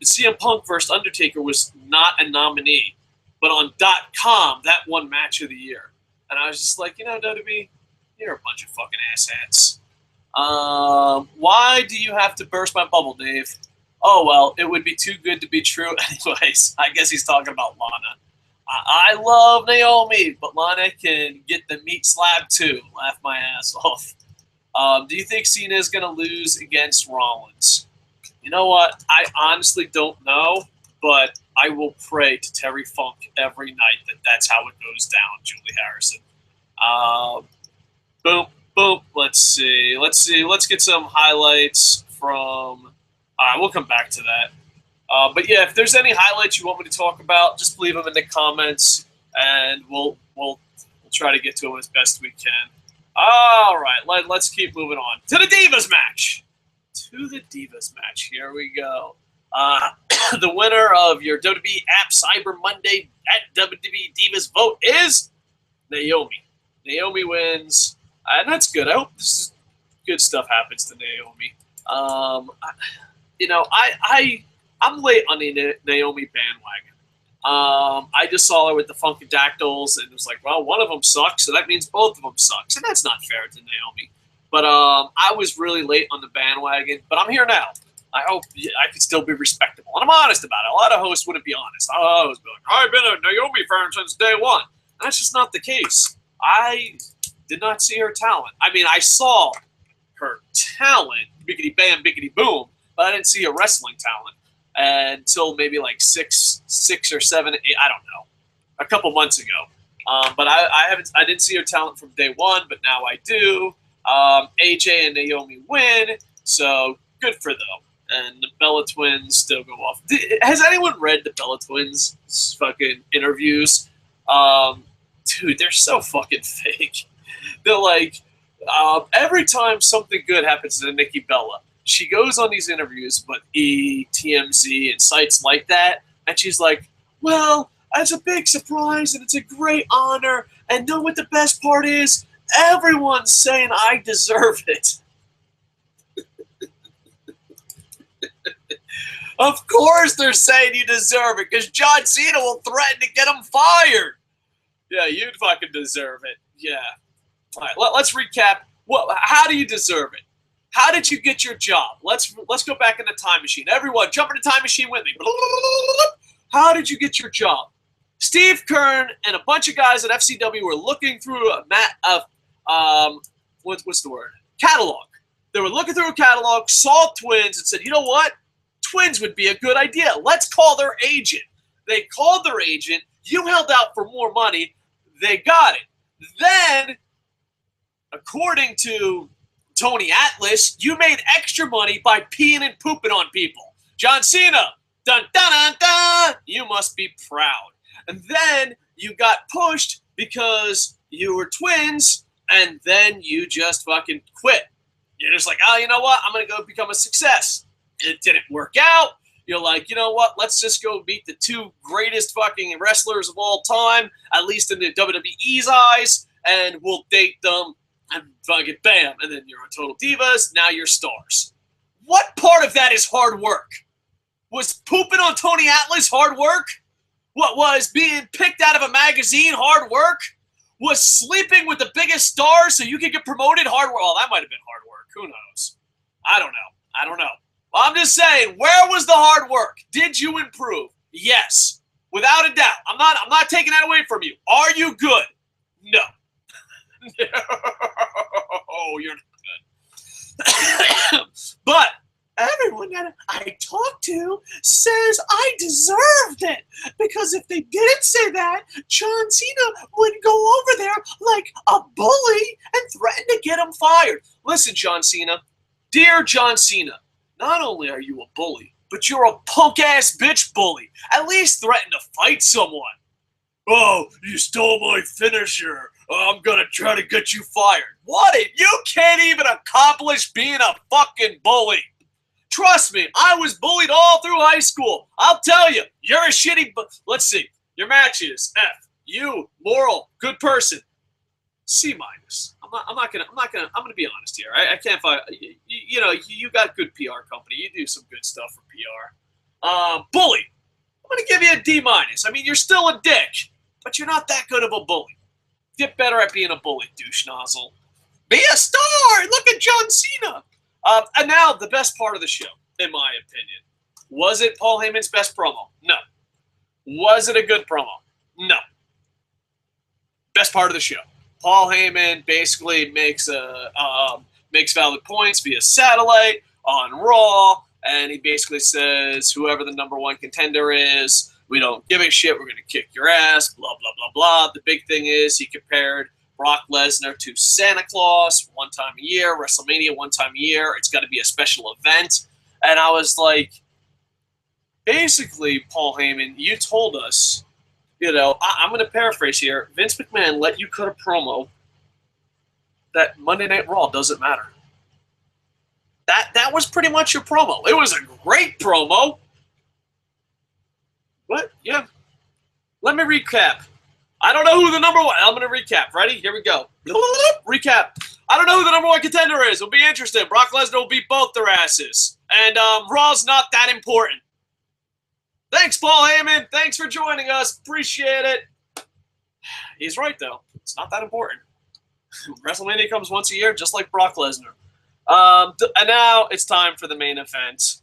CM Punk versus Undertaker was not a nominee, but on .com, that won Match of the Year. And I was just like, WWE, you're a bunch of fucking asshats. Why do you have to burst my bubble, Dave? Oh, well, it would be too good to be true. Anyways, I guess he's talking about Lana. I love Naomi, but Lana can get the meat slab too. Laugh my ass off. Do you think Cena is going to lose against Rollins? You know what? I honestly don't know, but I will pray to Terry Funk every night that that's how it goes down, Julie Harrison. Boom, boom. Let's see. Let's get some highlights from... All right, we'll come back to that. But yeah, if there's any highlights you want me to talk about, just leave them in the comments, and we'll try to get to them as best we can. All right, let's keep moving on to the Divas match. Here we go. The winner of your WWE app Cyber Monday at WWE Divas vote is Naomi. Naomi wins, and that's good. I hope good stuff happens to Naomi. I'm late on the Naomi bandwagon. I just saw her with the Funkadactyls, and it was like, well, one of them sucks, so that means both of them sucks, and that's not fair to Naomi. But I was really late on the bandwagon, but I'm here now. I hope I can still be respectable, and I'm honest about it. A lot of hosts wouldn't be honest. I was like, I've been a Naomi fan since day one. And that's just not the case. I did not see her talent. I mean, I saw her talent, biggity bam, biggity boom, but I didn't see her wrestling talent until maybe like six or seven, eight, I don't know, a couple months ago. But I didn't see her talent from day one, but now I do. AJ and Naomi win, so good for them. And the Bella Twins still go off. Has anyone read the Bella Twins fucking interviews? Dude, they're so fucking fake. They're like, every time something good happens to Nikki Bella, she goes on these interviews, but TMZ, and sites like that, and she's like, well, it's a big surprise, and it's a great honor, and know what the best part is? Everyone's saying I deserve it. Of course they're saying you deserve it, because John Cena will threaten to get him fired. Yeah, you'd fucking deserve it. Yeah. All right, let's recap. How do you deserve it? How did you get your job? Let's go back in the time machine. Everyone, jump in the time machine with me. How did you get your job? Steve Kern and a bunch of guys at FCW were looking through what's the word? Catalog. They were looking through a catalog, saw twins, and said, you know what? Twins would be a good idea. Let's call their agent. They called their agent. You held out for more money. They got it. Then, according to Tony Atlas, you made extra money by peeing and pooping on people. John Cena, dun dun dun dun. You must be proud. And then you got pushed because you were twins, and then you just fucking quit. You're just like, oh, you know what? I'm going to go become a success. It didn't work out. You're like, you know what? Let's just go beat the two greatest fucking wrestlers of all time, at least in the WWE's eyes, and we'll date them, and fucking bam. And then you're a total divas. Now you're stars. What part of that is hard work? Was pooping on Tony Atlas hard work? What was being picked out of a magazine hard work? Was sleeping with the biggest stars so you could get promoted hard work? Well, that might have been hard work. Who knows? I don't know. I'm just saying, where was the hard work? Did you improve? Yes, without a doubt. I'm not taking that away from you. Are you good? No. Oh, you're not good. But everyone that I talked to says I deserved it, because if they didn't say that, John Cena would go over there like a bully and threaten to get him fired. Listen, John Cena, dear John Cena, not only are you a bully, but you're a punk-ass bitch bully. At least threaten to fight someone. Oh, you stole my finisher. I'm gonna try to get you fired. What? You can't even accomplish being a fucking bully. Trust me, I was bullied all through high school. I'll tell you, you're a shitty. Let's see. Your matches: F. You, moral, good person. C minus. I'm gonna be honest here. I can't find. You got good PR company. You do some good stuff for PR. Bully. I'm gonna give you a D minus. I mean, you're still a dick, but you're not that good of a bully. Get better at being a bully, douche nozzle. Be a star. Look at John Cena. And now the best part of the show, in my opinion. Was it Paul Heyman's best promo? No. Was it a good promo? No. Best part of the show. Paul Heyman basically makes valid points via satellite on Raw, and he basically says whoever the number one contender is, we don't give a shit, we're going to kick your ass, blah, blah, blah, blah. The big thing is he compared Brock Lesnar to Santa Claus one time a year, WrestleMania one time a year. It's got to be a special event. And I was like, basically, Paul Heyman, you told us, I'm going to paraphrase here, Vince McMahon let you cut a promo that Monday Night Raw doesn't matter. That was pretty much your promo. It was a great promo. What? Yeah. Let me recap. I don't know who the number one. I'm going to recap. Ready? Here we go. Recap. I don't know who the number one contender is. It'll be interesting. Brock Lesnar will beat both their asses. And Raw's not that important. Thanks, Paul Heyman. Thanks for joining us. Appreciate it. He's right, though. It's not that important. WrestleMania comes once a year, just like Brock Lesnar. And now it's time for the main event.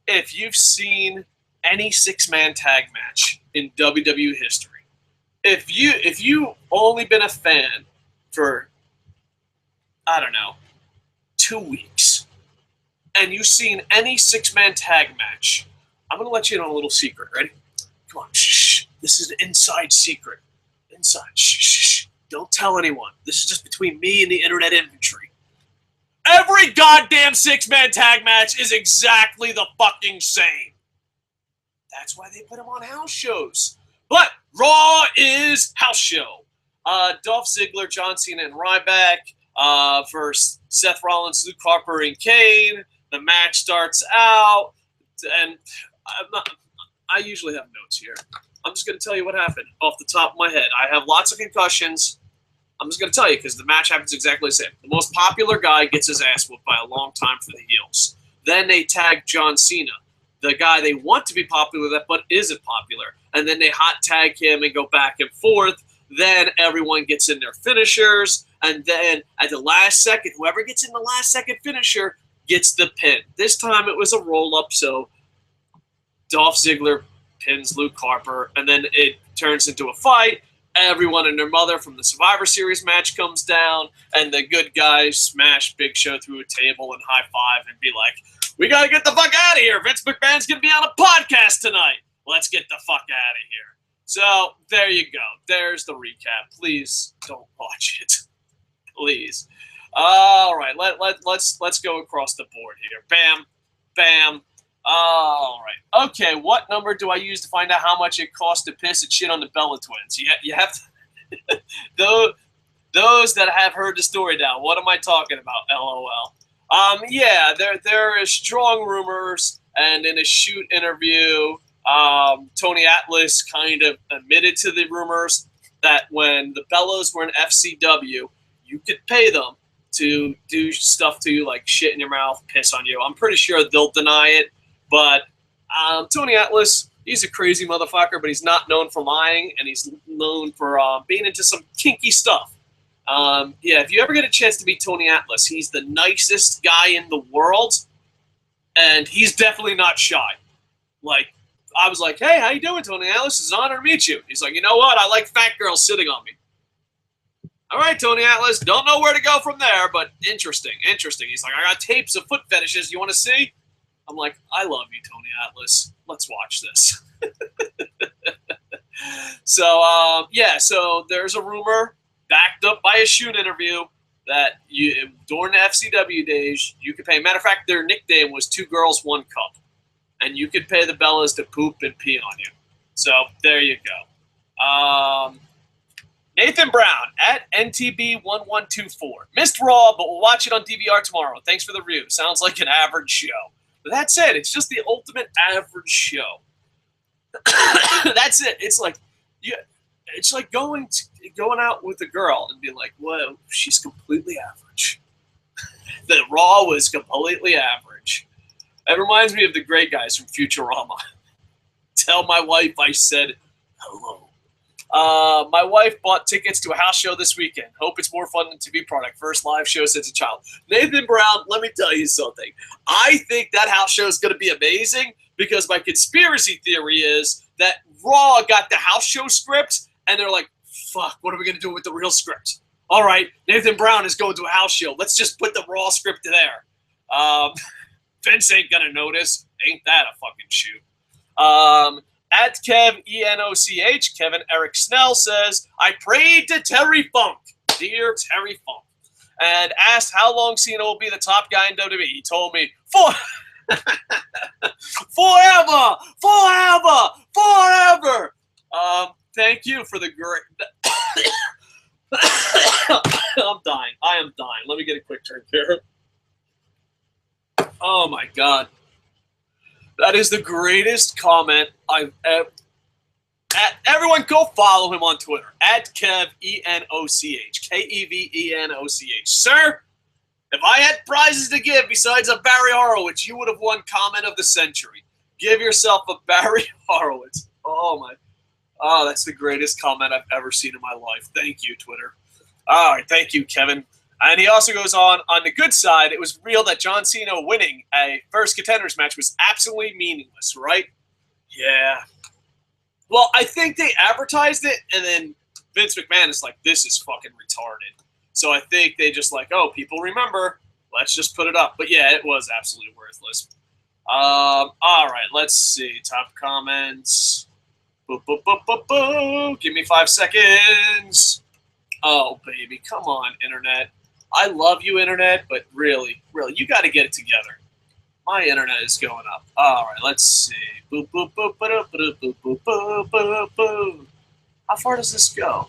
If you've seen any six-man tag match in WWE history, if you only been a fan for, I don't know, 2 weeks, and you've seen any six-man tag match, I'm going to let you in on a little secret. Ready? Come on. Shh. This is an inside secret. Inside. Shh. Don't tell anyone. This is just between me and the internet infantry. Every goddamn six-man tag match is exactly the fucking same. That's why they put them on house shows. But Raw is house show. Dolph Ziggler, John Cena, and Ryback versus Seth Rollins, Luke Harper, and Kane. The match starts out, and I usually have notes here. I'm just going to tell you what happened off the top of my head. I have lots of concussions. I'm just going to tell you because the match happens exactly the same. The most popular guy gets his ass whooped by a long time for the heels. Then they tag John Cena, the guy they want to be popular with but isn't popular. And then they hot tag him and go back and forth. Then everyone gets in their finishers. And then at the last second, whoever gets in the last second finisher gets the pin. This time it was a roll-up, so Dolph Ziggler pins Luke Harper. And then it turns into a fight. Everyone and their mother from the Survivor Series match comes down, and the good guys smash Big Show through a table and high five and be like, "We got to get the fuck out of here. Vince McMahon's going to be on a podcast tonight. Let's get the fuck out of here." So there you go. There's the recap. Please don't watch it. Please. All right. Let's go across the board here. Bam. Bam. All right. Okay, what number do I use to find out how much it costs to piss and shit on the Bella twins? You have to those that have heard the story now. What am I talking about? LOL. Yeah, there is strong rumors, and in a shoot interview, Tony Atlas kind of admitted to the rumors that when the Bellas were in FCW, you could pay them to do stuff to you like shit in your mouth, piss on you. I'm pretty sure they'll deny it. But Tony Atlas, he's a crazy motherfucker, but he's not known for lying, and he's known for being into some kinky stuff. Yeah, if you ever get a chance to meet Tony Atlas, he's the nicest guy in the world, and he's definitely not shy. Like, I was like, "Hey, how you doing, Tony Atlas? It's an honor to meet you." He's like, "You know what? I like fat girls sitting on me." All right, Tony Atlas, don't know where to go from there, but interesting. He's like, "I got tapes of foot fetishes. You want to see?" I'm like, "I love you, Tony Atlas. Let's watch this." So, yeah, so there's a rumor backed up by a shoot interview that during the FCW days, you could pay. Matter of fact, their nickname was 2 Girls, 1 Cup. And you could pay the Bellas to poop and pee on you. So there you go. Nathan Brown at NTB1124. Missed Raw, but we'll watch it on DVR tomorrow. Thanks for the review. Sounds like an average show. But that's it. It's just the ultimate average show. That's it. It's like going out with a girl and being like, "Whoa, she's completely average." The Raw was completely average. It reminds me of the great guys from Futurama. Tell my wife I said hello. My wife bought tickets to a house show this weekend. Hope it's more fun than TV product. First live show since a child. Nathan Brown, let me tell you something. I think that house show is going to be amazing because my conspiracy theory is that Raw got the house show script and they're like, "Fuck, what are we going to do with the real script?" All right, Nathan Brown is going to a house show. Let's just put the Raw script there. Vince ain't going to notice. Ain't that a fucking shoot? At Kev ENOCH, Kevin Eric Snell says, "I prayed to Terry Funk, dear Terry Funk, and asked how long Cena will be the top guy in WWE. He told me, forever. Thank you for the great. I'm dying. I am dying. Let me get a quick drink here. Oh my god. That is the greatest comment I've ever... Everyone go follow him on Twitter. At Kev, E-N-O-C-H. K-E-V-E-N-O-C-H. Sir, if I had prizes to give besides a Barry Horowitz, you would have won comment of the century. Give yourself a Barry Horowitz. Oh, that's the greatest comment I've ever seen in my life. Thank you, Twitter. All right, thank you, Kevin. And he also goes on the good side, it was real that John Cena winning a first contenders match was absolutely meaningless, right? Yeah. Well, I think they advertised it, and then Vince McMahon is like, this is fucking retarded. So I think they just like, oh, people remember. Let's just put it up. But yeah, it was absolutely worthless. All right, let's see. Top comments. Boop, boop, boop, boop, boop. Give me 5 seconds. Oh, baby, come on, Internet. I love you, Internet, but really, you got to get it together. My Internet is going up. All right, let's see. Boop, boop, boop, boop, boop, boop, boop, boop, boop, boop. How far does this go?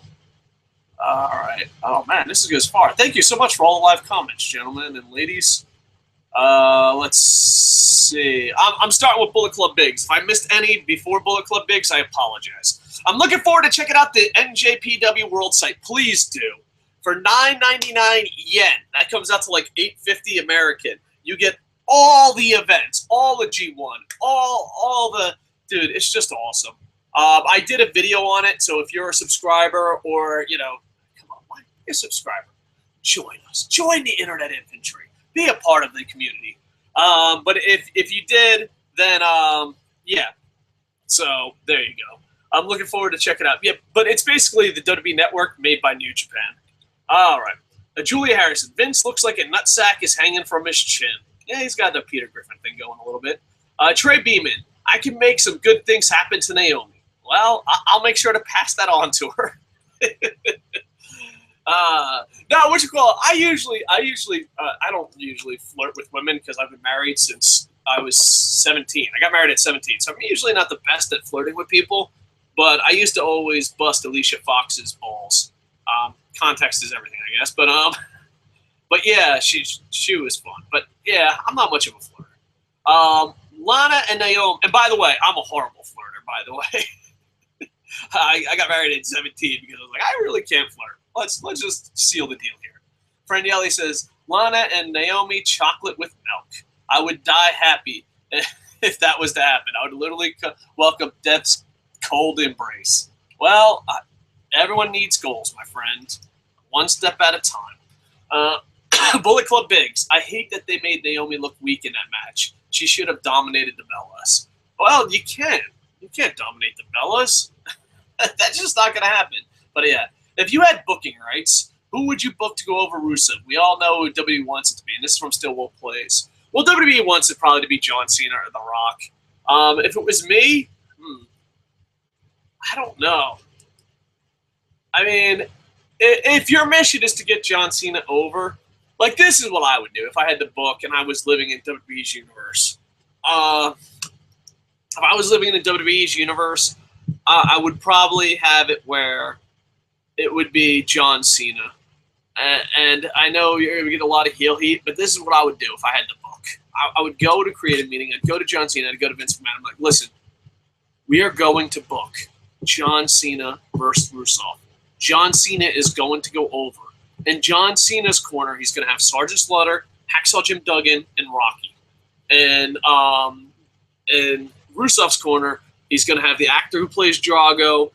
All right. Oh, man, this goes far. Thank you so much for all the live comments, gentlemen and ladies. Let's see. I'm starting with Bullet Club Bigs. If I missed any before Bullet Club Bigs, I apologize. I'm looking forward to checking out the NJPW World site. Please do. For $9.99 yen, that comes out to like $8.50 American. You get all the events, all the G1, all the... Dude, it's just awesome. I did a video on it, so if you're a subscriber or, come on, why be a subscriber? Join us. Join the Internet Infantry. Be a part of the community. But if you did, then, yeah. So, there you go. I'm looking forward to checking it out. Yeah, but it's basically the WWE Network made by New Japan. All right. Julia Harrison. Vince looks like a nutsack is hanging from his chin. Yeah, he's got the Peter Griffin thing going a little bit. Trey Beeman. I can make some good things happen to Naomi. Well, I'll make sure to pass that on to her. No, what you call it? I don't usually flirt with women because I've been married since I was 17. I got married at 17, so I'm usually not the best at flirting with people, but I used to always bust Alicia Fox's balls. Context is everything, I guess, but yeah, she was fun. But yeah, I'm not much of a flirter. Lana and Naomi, and by the way, I'm a horrible flirter, by the way. I got married at 17 because I was like, I really can't flirt. Let's just seal the deal here. Friend Yelly says, Lana and Naomi chocolate with milk. I would die happy if that was to happen. I would literally welcome death's cold embrace. Well, everyone needs goals, my friend. One step at a time. Bullet Club Biggs. I hate that they made Naomi look weak in that match. She should have dominated the Bellas. Well, you can't. You can't dominate the Bellas. That's just not going to happen. But yeah, if you had booking rights, who would you book to go over Rusev? We all know who WWE wants it to be, and this is from Still Wolf Plays. Well, WWE wants it probably to be John Cena or The Rock. If it was me, I don't know. I mean, if your mission is to get John Cena over, like this is what I would do if I had to book and I was living in WWE's universe. If I was living in the WWE's universe, I would probably have it where it would be John Cena. And I know you're going to get a lot of heel heat, but this is what I would do if I had to book. I would go to creative meeting. I'd go to John Cena. I'd go to Vince McMahon. I'm like, listen, we are going to book John Cena versus Rusev. John Cena is going to go over. In John Cena's corner, he's going to have Sergeant Slaughter, Hacksaw Jim Duggan, and Rocky. And in Rusev's corner, he's going to have the actor who plays Drago,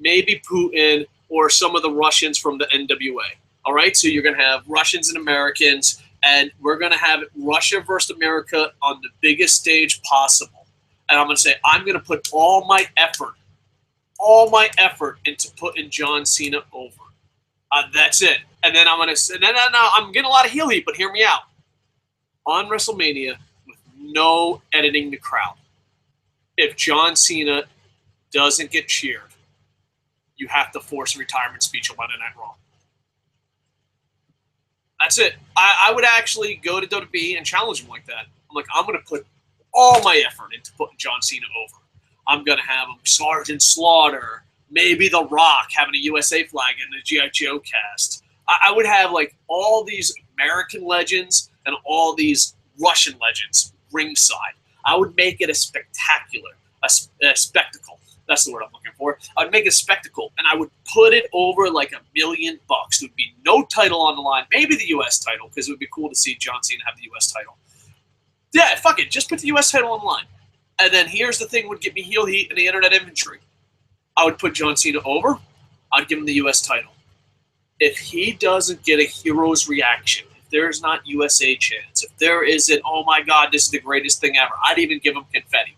maybe Putin, or some of the Russians from the NWA. All right, so you're going to have Russians and Americans, and we're going to have Russia versus America on the biggest stage possible. And I'm going to say, I'm going to put all my effort into putting John Cena over. That's it. And then I'm getting a lot of heel heat, but hear me out. On WrestleMania, with no editing the crowd, if John Cena doesn't get cheered, you have to force a retirement speech on Monday Night Raw. That's it. I would actually go to WWE and challenge him like that. I'm like, I'm going to put all my effort into putting John Cena over. I'm going to have him Sergeant Slaughter, maybe The Rock having a USA flag in the G.I. Joe cast. I would have like all these American legends and all these Russian legends ringside. I would make it a spectacular, a spectacle. That's the word I'm looking for. I would make it a spectacle, and I would put it over like $1 million. There would be no title on the line. Maybe the U.S. title, because it would be cool to see John Cena have the U.S. title. Yeah, fuck it. Just put the U.S. title on the line. And then here's the thing would get me heel heat in the internet inventory. I would put John Cena over. I'd give him the U.S. title. If he doesn't get a hero's reaction, if there's not USA chants, if there isn't, oh my God, this is the greatest thing ever, I'd even give him confetti.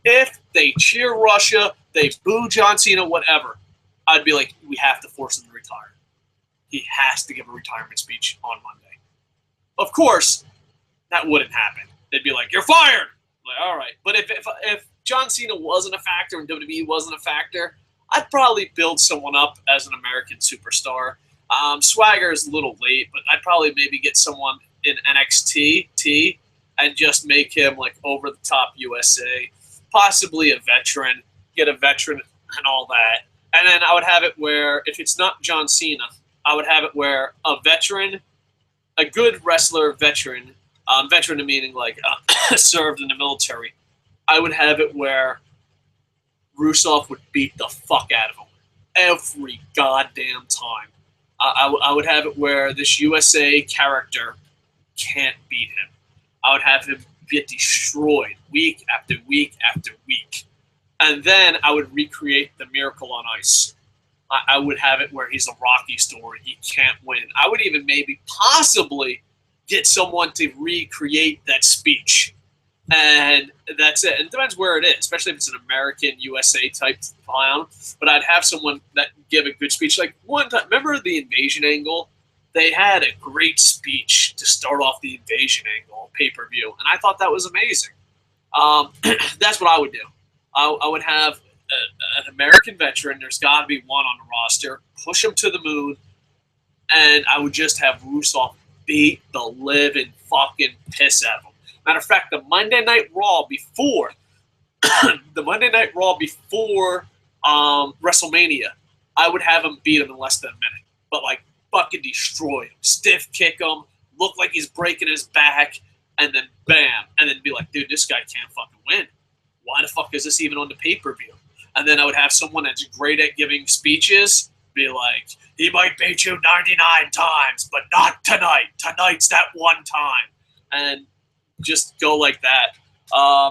If they cheer Russia, they boo John Cena, whatever, I'd be like, we have to force him to retire. He has to give a retirement speech on Monday. Of course, that wouldn't happen. They'd be like, you're fired. Like, all right. But if John Cena wasn't a factor and WWE wasn't a factor, I'd probably build someone up as an American superstar. Swagger is a little late, but I'd probably maybe get someone in NXT and just make him like over the top USA, possibly a veteran, get a veteran and all that. And then I would have it where if it's not John Cena, I would have it where a veteran, a good wrestler veteran, veteran meaning like served in the military, I would have it where Rusev would beat the fuck out of him every goddamn time. I would have it where this USA character can't beat him. I would have him get destroyed week after week after week. And then I would recreate the Miracle on Ice. I would have it where he's a Rocky story. He can't win. I would even maybe possibly get someone to recreate that speech. And that's it. And it depends where it is, especially if it's an American USA type clown. But I'd have someone that give a good speech. Like one time, remember the Invasion angle? They had a great speech to start off the Invasion angle pay-per-view, and I thought that was amazing. That's what I would do. I would have an American veteran. There's got to be one on the roster. Push him to the moon, and I would just have Rusev beat the living fucking piss out of him. Matter of fact, the Monday Night Raw before WrestleMania, I would have him beat him in less than a minute. But like fucking destroy him, stiff kick him, look like he's breaking his back, and then bam, and then be like, dude, this guy can't fucking win. Why the fuck is this even on the pay-per-view? And then I would have someone that's great at giving speeches be like, he might beat you 99 times, but not tonight. Tonight's that one time. And just go like that.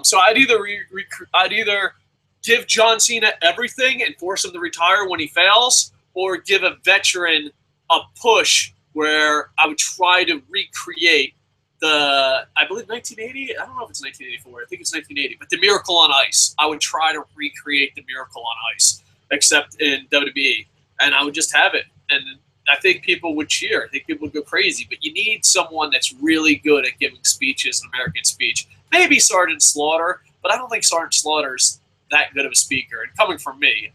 So I'd either give John Cena everything and force him to retire when he fails, or give a veteran a push where I would try to recreate I believe 1980. I don't know if it's 1984. I think it's 1980. But the Miracle on Ice. I would try to recreate the Miracle on Ice, except in WWE, and I would just have it. And I think people would cheer. I think people would go crazy. But you need someone that's really good at giving speeches, an American speech. Maybe Sergeant Slaughter, but I don't think Sergeant Slaughter's that good of a speaker. And coming from me,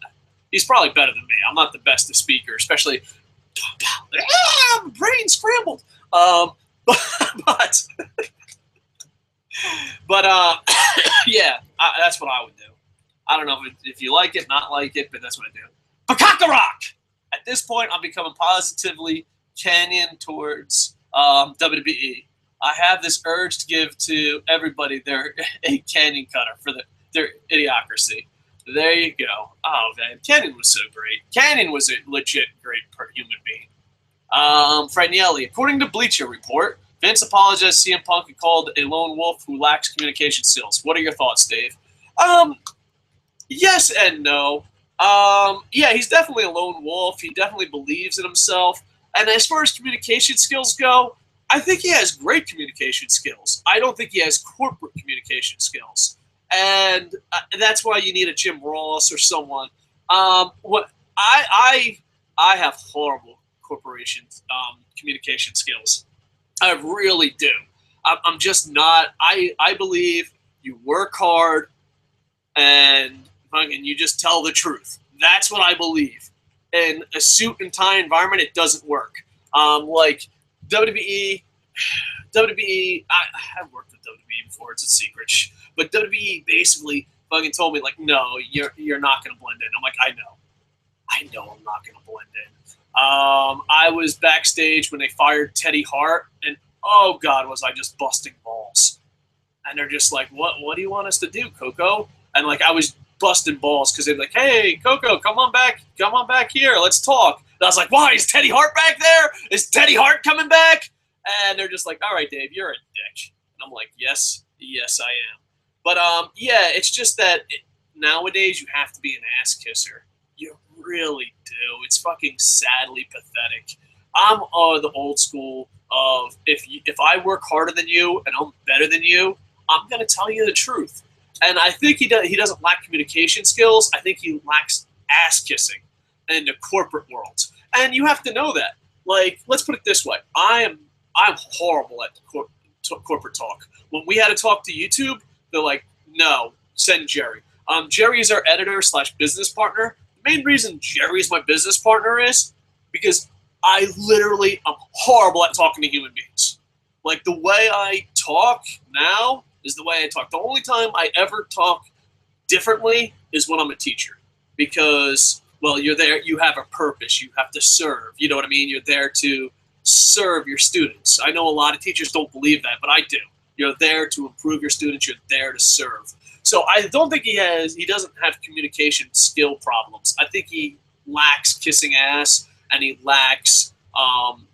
he's probably better than me. I'm not the best of speaker, especially brain scrambled. Yeah, that's what I would do. I don't know if you like it, not like it, but that's what I do. Rock. At this point, I'm becoming positively canyon towards WWE. I have this urge to give to everybody a canyon cutter for their idiocracy. There you go. Oh, man. Canyon was so great. Canyon was a legit great human being. Franielli, according to Bleacher Report, Vince apologized to CM Punk and called a lone wolf who lacks communication skills. What are your thoughts, Dave? Yes and no. Yeah, he's definitely a lone wolf. He definitely believes in himself. And as far as communication skills go, I think he has great communication skills. I don't think he has corporate communication skills. And that's why you need a Jim Ross or someone. What I have horrible corporation communication skills. I really do. I'm just not. I believe you work hard and you just tell the truth. That's what I believe. In a suit and tie environment, it doesn't work. Like WWE, I've worked with WWE before. It's a secret. But WWE basically fucking told me, like, no, you're not going to blend in. I'm like, I know I'm not going to blend in. I was backstage when they fired Teddy Hart, and oh god, was I just busting balls. And they're just like, what do you want us to do, Koco? And like I was busting balls because they'd be like, hey, Koco, come on back here, let's talk. And I was like, why, is Teddy Hart back there? Is Teddy Hart coming back? And they're just like, all right, Dave, you're a dick. And I'm like, yes, I am. But yeah, it's just that nowadays you have to be an ass kisser. You really do. It's fucking sadly pathetic. I'm the old school of if I work harder than you and I'm better than you, I'm gonna tell you the truth. And I think he doesn't lack communication skills. I think he lacks ass kissing in the corporate world. And you have to know that. Like, let's put it this way: I'm horrible at corporate talk. When we had to talk to YouTube, they're like, no, send Jerry. Jerry is our editor / business partner. The main reason Jerry is my business partner is because I literally am horrible at talking to human beings. Like, the way I talk now is the way I talk. The only time I ever talk differently is when I'm a teacher. Because, well, you're there, you have a purpose, you have to serve. You know what I mean? You're there to serve your students. I know a lot of teachers don't believe that, but I do. You're there to improve your students. You're there to serve. So I don't think he doesn't have communication skill problems. I think he lacks kissing ass, and he lacks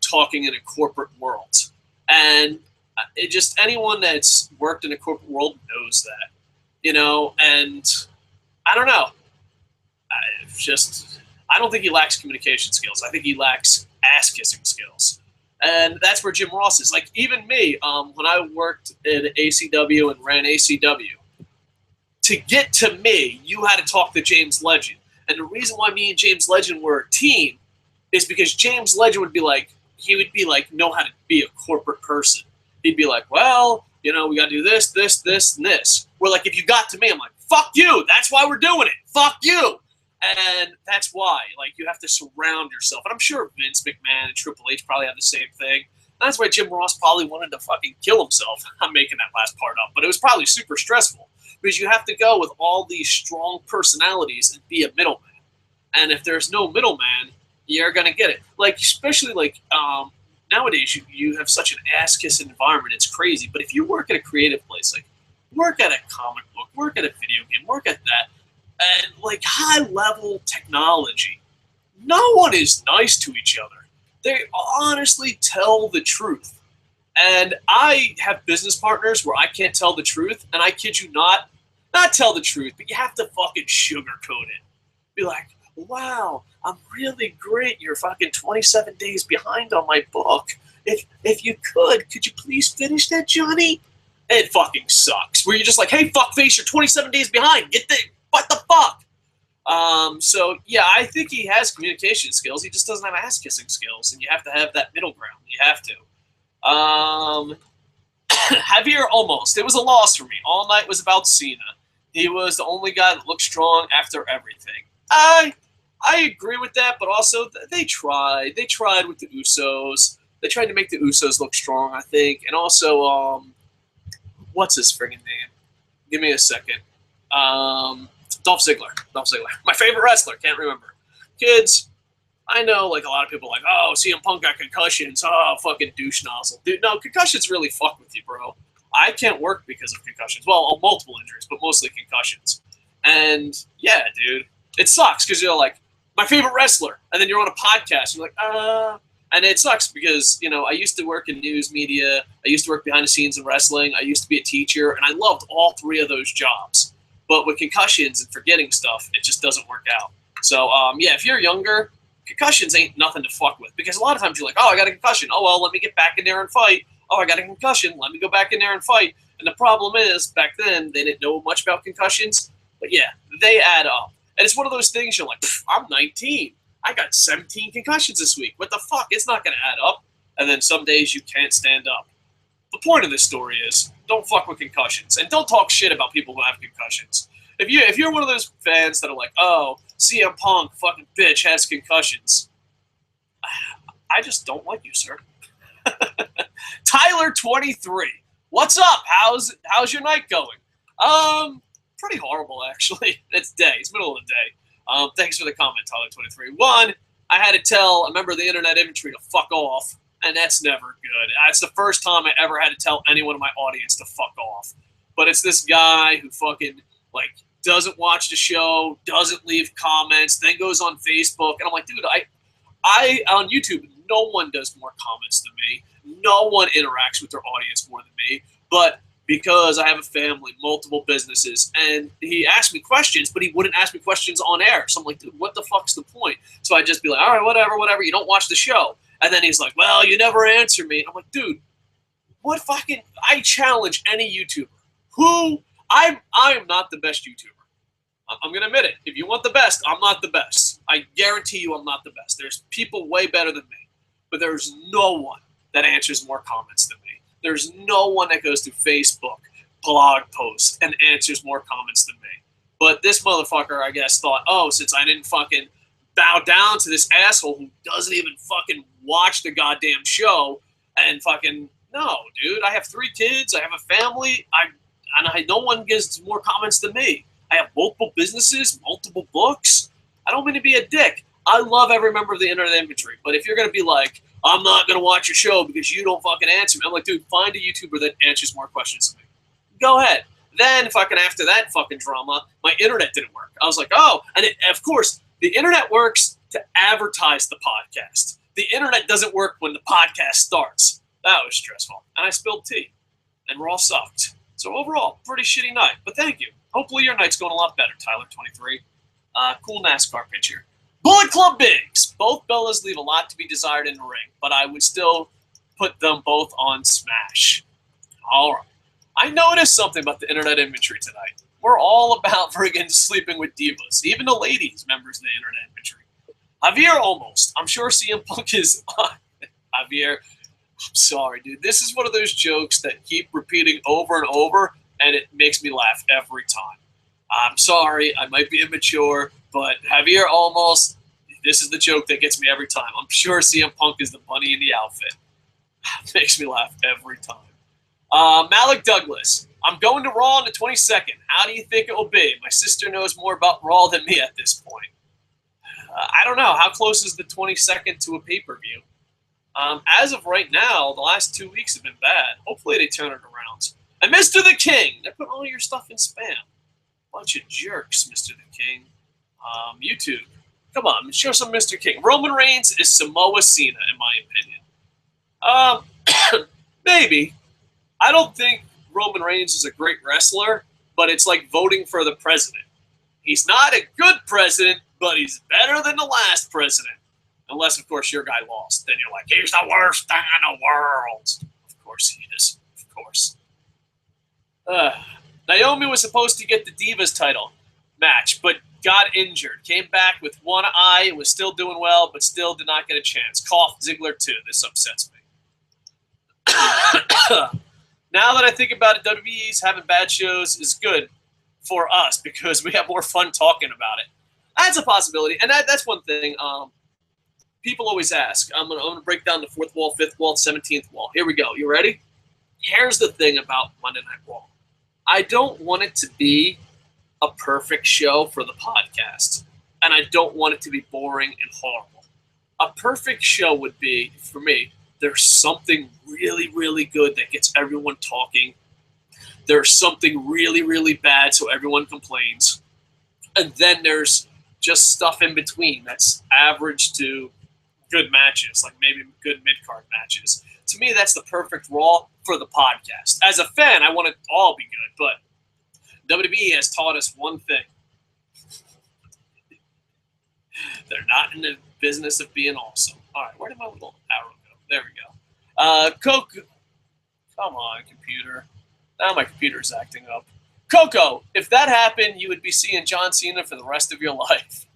talking in a corporate world. And anyone that's worked in a corporate world knows that, you know. And I don't know. I don't think he lacks communication skills. I think he lacks ass kissing skills. And that's where Jim Ross is. Like, even me, when I worked at ACW and ran ACW, to get to me, you had to talk to James Legend. And the reason why me and James Legend were a team is because James Legend would be like, know how to be a corporate person. He'd be like, well, you know, we got to do this, this, this, and this. Where, like, if you got to me, I'm like, fuck you. That's why we're doing it. Fuck you. And that's why, like, you have to surround yourself. And I'm sure Vince McMahon and Triple H probably had the same thing. And that's why Jim Ross probably wanted to fucking kill himself. I'm making that last part up. But it was probably super stressful because you have to go with all these strong personalities and be a middleman. And if there's no middleman, you're going to get it. Like, especially, like, nowadays, you have such an ass-kissing environment. It's crazy. But if you work at a creative place, like, work at a comic book, work at a video game, work at that, and, like, high-level technology, no one is nice to each other. They honestly tell the truth. And I have business partners where I can't tell the truth, and I kid you not tell the truth, but you have to fucking sugarcoat it. Be like, wow, I'm really great. You're fucking 27 days behind on my book. If you could you please finish that, Johnny? It fucking sucks. Where you're just like, hey, fuckface, you're 27 days behind. What the fuck? So, yeah, I think he has communication skills. He just doesn't have ass-kissing skills, and you have to have that middle ground. You have to. Javier Almost. It was a loss for me. All Night was about Cena. He was the only guy that looked strong after everything. I agree with that, but also they tried. They tried with the Usos. They tried to make the Usos look strong, I think. And also, what's his friggin' name? Give me a second. Dolph Ziggler. My favorite wrestler. Can't remember. Kids, I know, like, a lot of people are like, oh, CM Punk got concussions. Oh, fucking douche nozzle. Dude, no, concussions really fuck with you, bro. I can't work because of concussions. Well, multiple injuries, but mostly concussions. And, yeah, dude, it sucks because you're like, my favorite wrestler. And then you're on a podcast. And you're like, And it sucks because, you know, I used to work in news media. I used to work behind the scenes in wrestling. I used to be a teacher. And I loved all three of those jobs. But with concussions and forgetting stuff, it just doesn't work out. So, yeah, if you're younger, concussions ain't nothing to fuck with. Because a lot of times you're like, oh, I got a concussion. Oh, well, let me get back in there and fight. Oh, I got a concussion. Let me go back in there and fight. And the problem is, back then, they didn't know much about concussions. But, yeah, they add up. And it's one of those things you're like, I'm 19. I got 17 concussions this week. What the fuck? It's not going to add up. And then some days you can't stand up. The point of this story is, don't fuck with concussions. And don't talk shit about people who have concussions. If you're one of those fans that are like, oh, CM Punk, fucking bitch, has concussions, I just don't like you, sir. Tyler 23. What's up? How's your night going? Pretty horrible, actually. It's day. It's middle of the day. Thanks for the comment, Tyler 23. One, I had to tell a member of the internet infantry to fuck off, and that's never good. It's the first time I ever had to tell anyone in my audience to fuck off. But it's this guy who fucking, like, doesn't watch the show, doesn't leave comments, then goes on Facebook, and I'm like, dude, I on YouTube, no one does more comments than me. No one interacts with their audience more than me. But because I have a family, multiple businesses, and he asked me questions, but he wouldn't ask me questions on air. So I'm like, dude, what the fuck's the point? So I just be like, all right, whatever, you don't watch the show. And then he's like, well, you never answer me. And I'm like, dude, what fucking, I challenge any YouTuber. I am not the best YouTuber. I'm going to admit it. If you want the best, I'm not the best. I guarantee you I'm not the best. There's people way better than me. But there's no one that answers more comments than me. There's no one that goes through Facebook, blog posts, and answers more comments than me. But this motherfucker, I guess, thought, oh, since I didn't fucking bow down to this asshole who doesn't even fucking watch the goddamn show, and fucking, no, dude, I have 3 kids, I have a family, no one gives more comments than me. I have multiple businesses, multiple books. I don't mean to be a dick. I love every member of the internet infantry, but if you're going to be like, I'm not going to watch your show because you don't fucking answer me, I'm like, dude, find a YouTuber that answers more questions than me. Go ahead. Then fucking after that fucking drama, my internet didn't work. I was like, oh, and of course, the internet works to advertise the podcast. The internet doesn't work when the podcast starts. That was stressful. And I spilled tea. And Raw sucked. So overall, pretty shitty night. But thank you. Hopefully your night's going a lot better, Tyler23. Cool NASCAR picture. Bullet Club Bigs. Both Bellas leave a lot to be desired in the ring, but I would still put them both on Smash. All right. I noticed something about the internet infantry tonight. We're all about friggin' sleeping with divas, even the ladies, members of the internet infantry. Javier almost. I'm sure CM Punk is Javier. I'm sorry, dude. This is one of those jokes that keep repeating over and over, and it makes me laugh every time. I'm sorry, I might be immature, but Javier almost, this is the joke that gets me every time. I'm sure CM Punk is the bunny in the outfit. It makes me laugh every time. Malik Douglas, I'm going to Raw on the 22nd. How do you think it will be? My sister knows more about Raw than me at this point. I don't know. How close is the 22nd to a pay-per-view? As of right now, the last 2 weeks have been bad. Hopefully they turn it around. And Mr. The King, they put all your stuff in spam. Bunch of jerks, Mr. The King. YouTube, come on, show some Mr. King. Roman Reigns is Samoa Cena, in my opinion. Maybe. I don't think Roman Reigns is a great wrestler, but it's like voting for the president. He's not a good president, but he's better than the last president. Unless, of course, your guy lost. Then you're like, he's the worst thing in the world. Of course he is. Of course. Naomi was supposed to get the Divas title match, but got injured. Came back with one eye, was still doing well, but still did not get a chance. Cough, Ziggler too. This upsets me. Now that I think about it, WWE's having bad shows is good for us because we have more fun talking about it. That's a possibility, and that's one thing. People always ask. I'm gonna break down the 4th wall, 5th wall, 17th wall. Here we go. You ready? Here's the thing about Monday Night Raw. I don't want it to be a perfect show for the podcast, and I don't want it to be boring and horrible. A perfect show would be, for me, there's something really, really good that gets everyone talking. There's something really, really bad, so everyone complains. And then there's just stuff in between that's average to good matches, like maybe good mid-card matches. To me, that's the perfect Raw for the podcast. As a fan, I want it to all be good, but WWE has taught us one thing. They're not in the business of being awesome. All right, where did my little arrow go? There we go. Koco. Come on, computer. Now my computer's acting up. Koco, if that happened, you would be seeing John Cena for the rest of your life.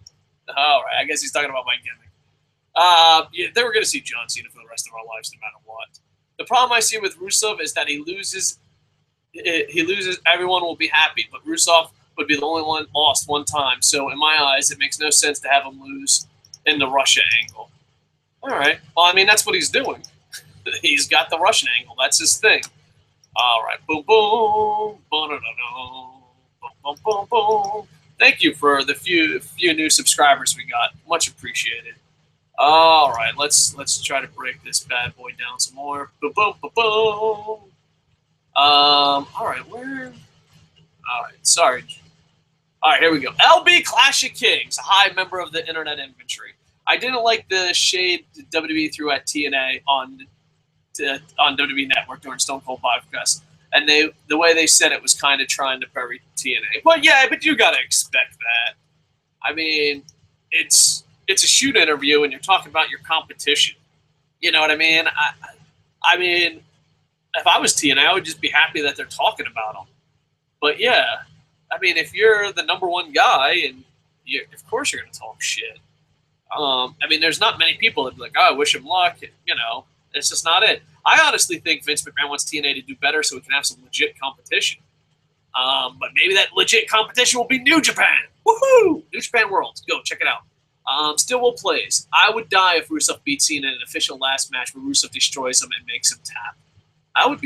All right, I guess he's talking about my gimmick. Yeah, they were going to see John Cena for the rest of our lives, no matter what. The problem I see with Rusev is that he loses, everyone will be happy, but Rusev would be the only one lost one time. So in my eyes, it makes no sense to have him lose in the Russia angle. All right. Well, I mean, that's what he's doing. He's got the Russian angle. That's his thing. All right. Boom, boom. Boom, boom, boom, boom. Thank you for the few new subscribers we got. Much appreciated. All right, let's try to break this bad boy down some more. Boom, boom, boom, boom. All right, where? All right, sorry. All right, here we go. LB Clash of Kings, a high member of the Internet Infantry. I didn't like the shade WWE threw at TNA on WWE Network during Stone Cold Podcast, and the way they said it was kind of trying to bury TNA. But yeah, but you gotta expect that. I mean, it's a shoot interview, and you're talking about your competition. You know what I mean? I mean, if I was TNA, I would just be happy that they're talking about them. But yeah, I mean, if you're the number one guy, and of course you're going to talk shit. I mean, there's not many people that be like, oh, I wish him luck. You know, it's just not it. I honestly think Vince McMahon wants TNA to do better so we can have some legit competition. But maybe that legit competition will be New Japan. Woohoo! New Japan World. Go, check it out. Still will plays. I would die if Rusev beats Cena in an official last match where Rusev destroys him and makes him tap. That would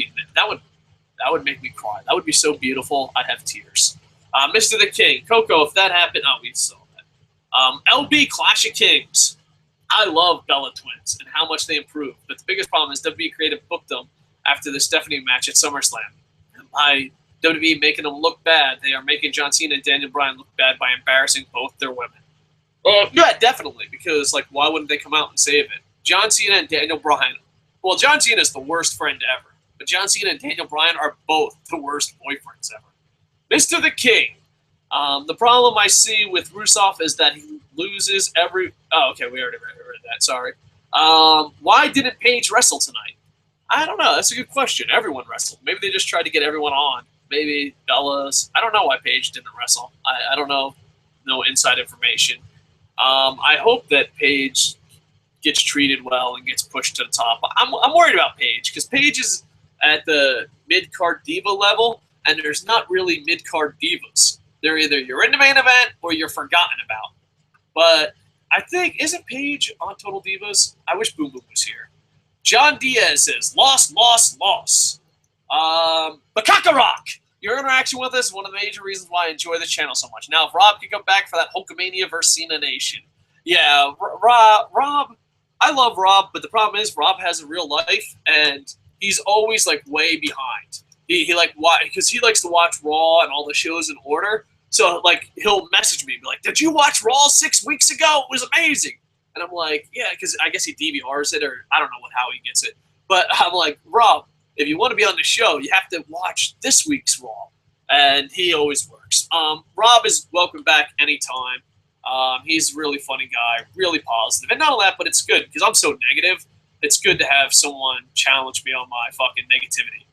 make me cry. That would be so beautiful. I'd have tears. Mr. the King, Koco, if that happened, oh, we saw that. LB Clash of Kings. I love Bella Twins and how much they improved. But the biggest problem is WWE Creative booked them after the Stephanie match at SummerSlam. And by WWE making them look bad, they are making John Cena and Daniel Bryan look bad by embarrassing both their women. Yeah, definitely, because like, why wouldn't they come out and save it? John Cena and Daniel Bryan. Well, John Cena is the worst friend ever, but John Cena and Daniel Bryan are both the worst boyfriends ever. Mr. the King. The problem I see with Rusev is that he loses every. Oh, okay, we already read that. Sorry. Why didn't Paige wrestle tonight? I don't know. That's a good question. Everyone wrestled. Maybe they just tried to get everyone on. Maybe Bella's. I don't know why Paige didn't wrestle. I don't know. No inside information. I hope that Paige gets treated well and gets pushed to the top. I'm worried about Paige because Paige is at the mid-card diva level, and there's not really mid-card divas. They're either you're in the main event or you're forgotten about. But I think, isn't Paige on Total Divas? I wish Boom Boom was here. John Diaz says, loss. Bakaka Rock! Your interaction with us is one of the major reasons why I enjoy this channel so much. Now, if Rob could come back for that Hulkamania versus Cena Nation. Yeah, Rob, I love Rob, but the problem is Rob has a real life, and he's always, like, way behind. He like, why? Because he likes to watch Raw and all the shows in order. So, like, he'll message me and be like, did you watch Raw 6 weeks ago? It was amazing. And I'm like, yeah, because I guess he DVRs it, or I don't know how he gets it. But I'm like, Rob, if you want to be on the show, you have to watch this week's Raw. And he always works. Rob is welcome back anytime. He's a really funny guy, really positive. And not only that, but it's good, because I'm so negative. It's good to have someone challenge me on my fucking negativity.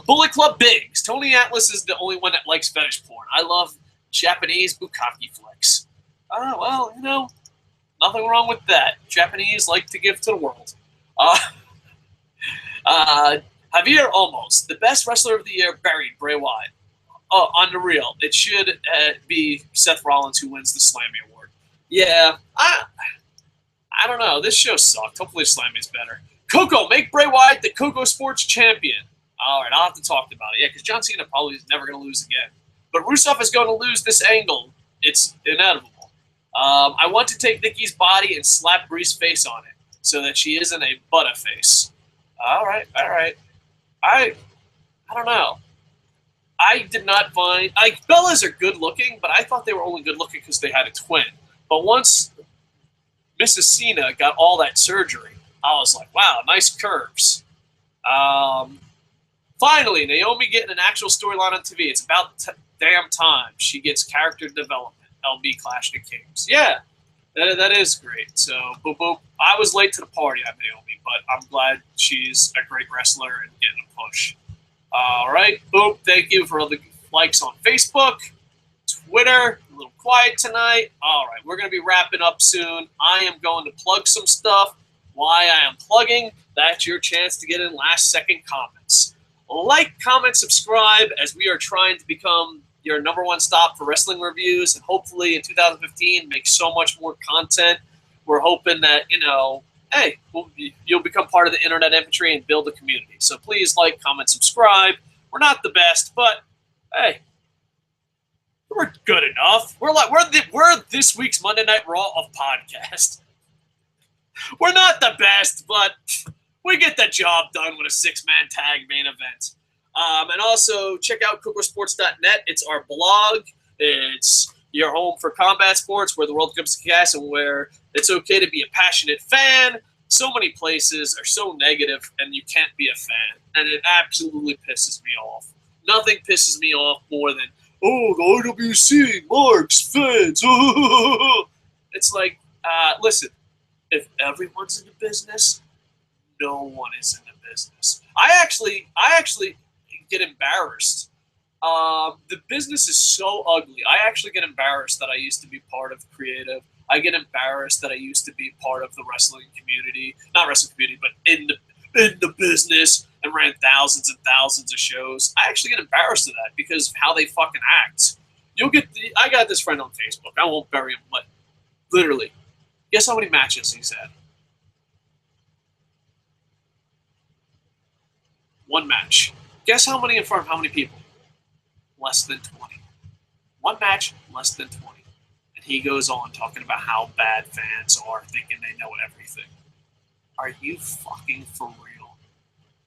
Bullet Club Biggs. Tony Atlas is the only one that likes fetish porn. I love Japanese bukkake flicks. Well, you know, nothing wrong with that. Japanese like to give to the world. Javier Olmos, the best wrestler of the year, buried Bray Wyatt. On the real, it should be Seth Rollins who wins the Slammy Award. Yeah, I don't know. This show sucked. Hopefully Slammy's better. Koco, make Bray Wyatt the Koco Sports Champion. All right, I'll have to talk about it. Yeah, because John Cena probably is never going to lose again. But Rusev is going to lose this angle. It's inevitable. I want to take Nikki's body and slap Bree's face on it so that she isn't a butterface. All right. I don't know. I did not find... Bellas are good-looking, but I thought they were only good-looking because they had a twin. But once Mrs. Cena got all that surgery, I was like, wow, nice curves. Finally, Naomi getting an actual storyline on TV. It's about damn time she gets character development. LB Clash of Kings. Yeah, that is great. So, boop, boop. I was late to the party on Naomi, but I'm glad she's a great wrestler and getting a push. All right, boop. Thank you for all the likes on Facebook, Twitter. A little quiet tonight. All right, we're going to be wrapping up soon. I am going to plug some stuff. Why I am plugging, that's your chance to get in last-second comments. Like, comment, subscribe, as we are trying to become your number one stop for wrestling reviews, and hopefully in 2015 make so much more content. We're hoping that, you know, hey, you'll become part of the Internet Infantry and build a community. So please like, comment, subscribe. We're not the best, but hey, we're good enough. We're this week's Monday Night Raw of podcast. We're not the best, but we get the job done with a 6-man tag main event. And also, check out kocosports.net. It's our blog. It's your home for combat sports, where the world comes to chaos and where it's okay to be a passionate fan. So many places are so negative, and you can't be a fan. And it absolutely pisses me off. Nothing pisses me off more than, oh, the IWC, Marks, fans. It's like, listen, if everyone's in the business, no one is in the business. I actually get embarrassed. The business is so ugly. I actually get embarrassed that I used to be part of creative. I get embarrassed that I used to be part of the wrestling community, not wrestling community, but in the business, and ran thousands and thousands of shows. I actually get embarrassed of that because of how they fucking act. I got this friend on Facebook. I won't bury him, but literally, guess how many matches he's had? One match. Guess how many in front of how many people? Less than 20. One match, less than 20. And he goes on talking about how bad fans are, thinking they know everything. Are you fucking for real?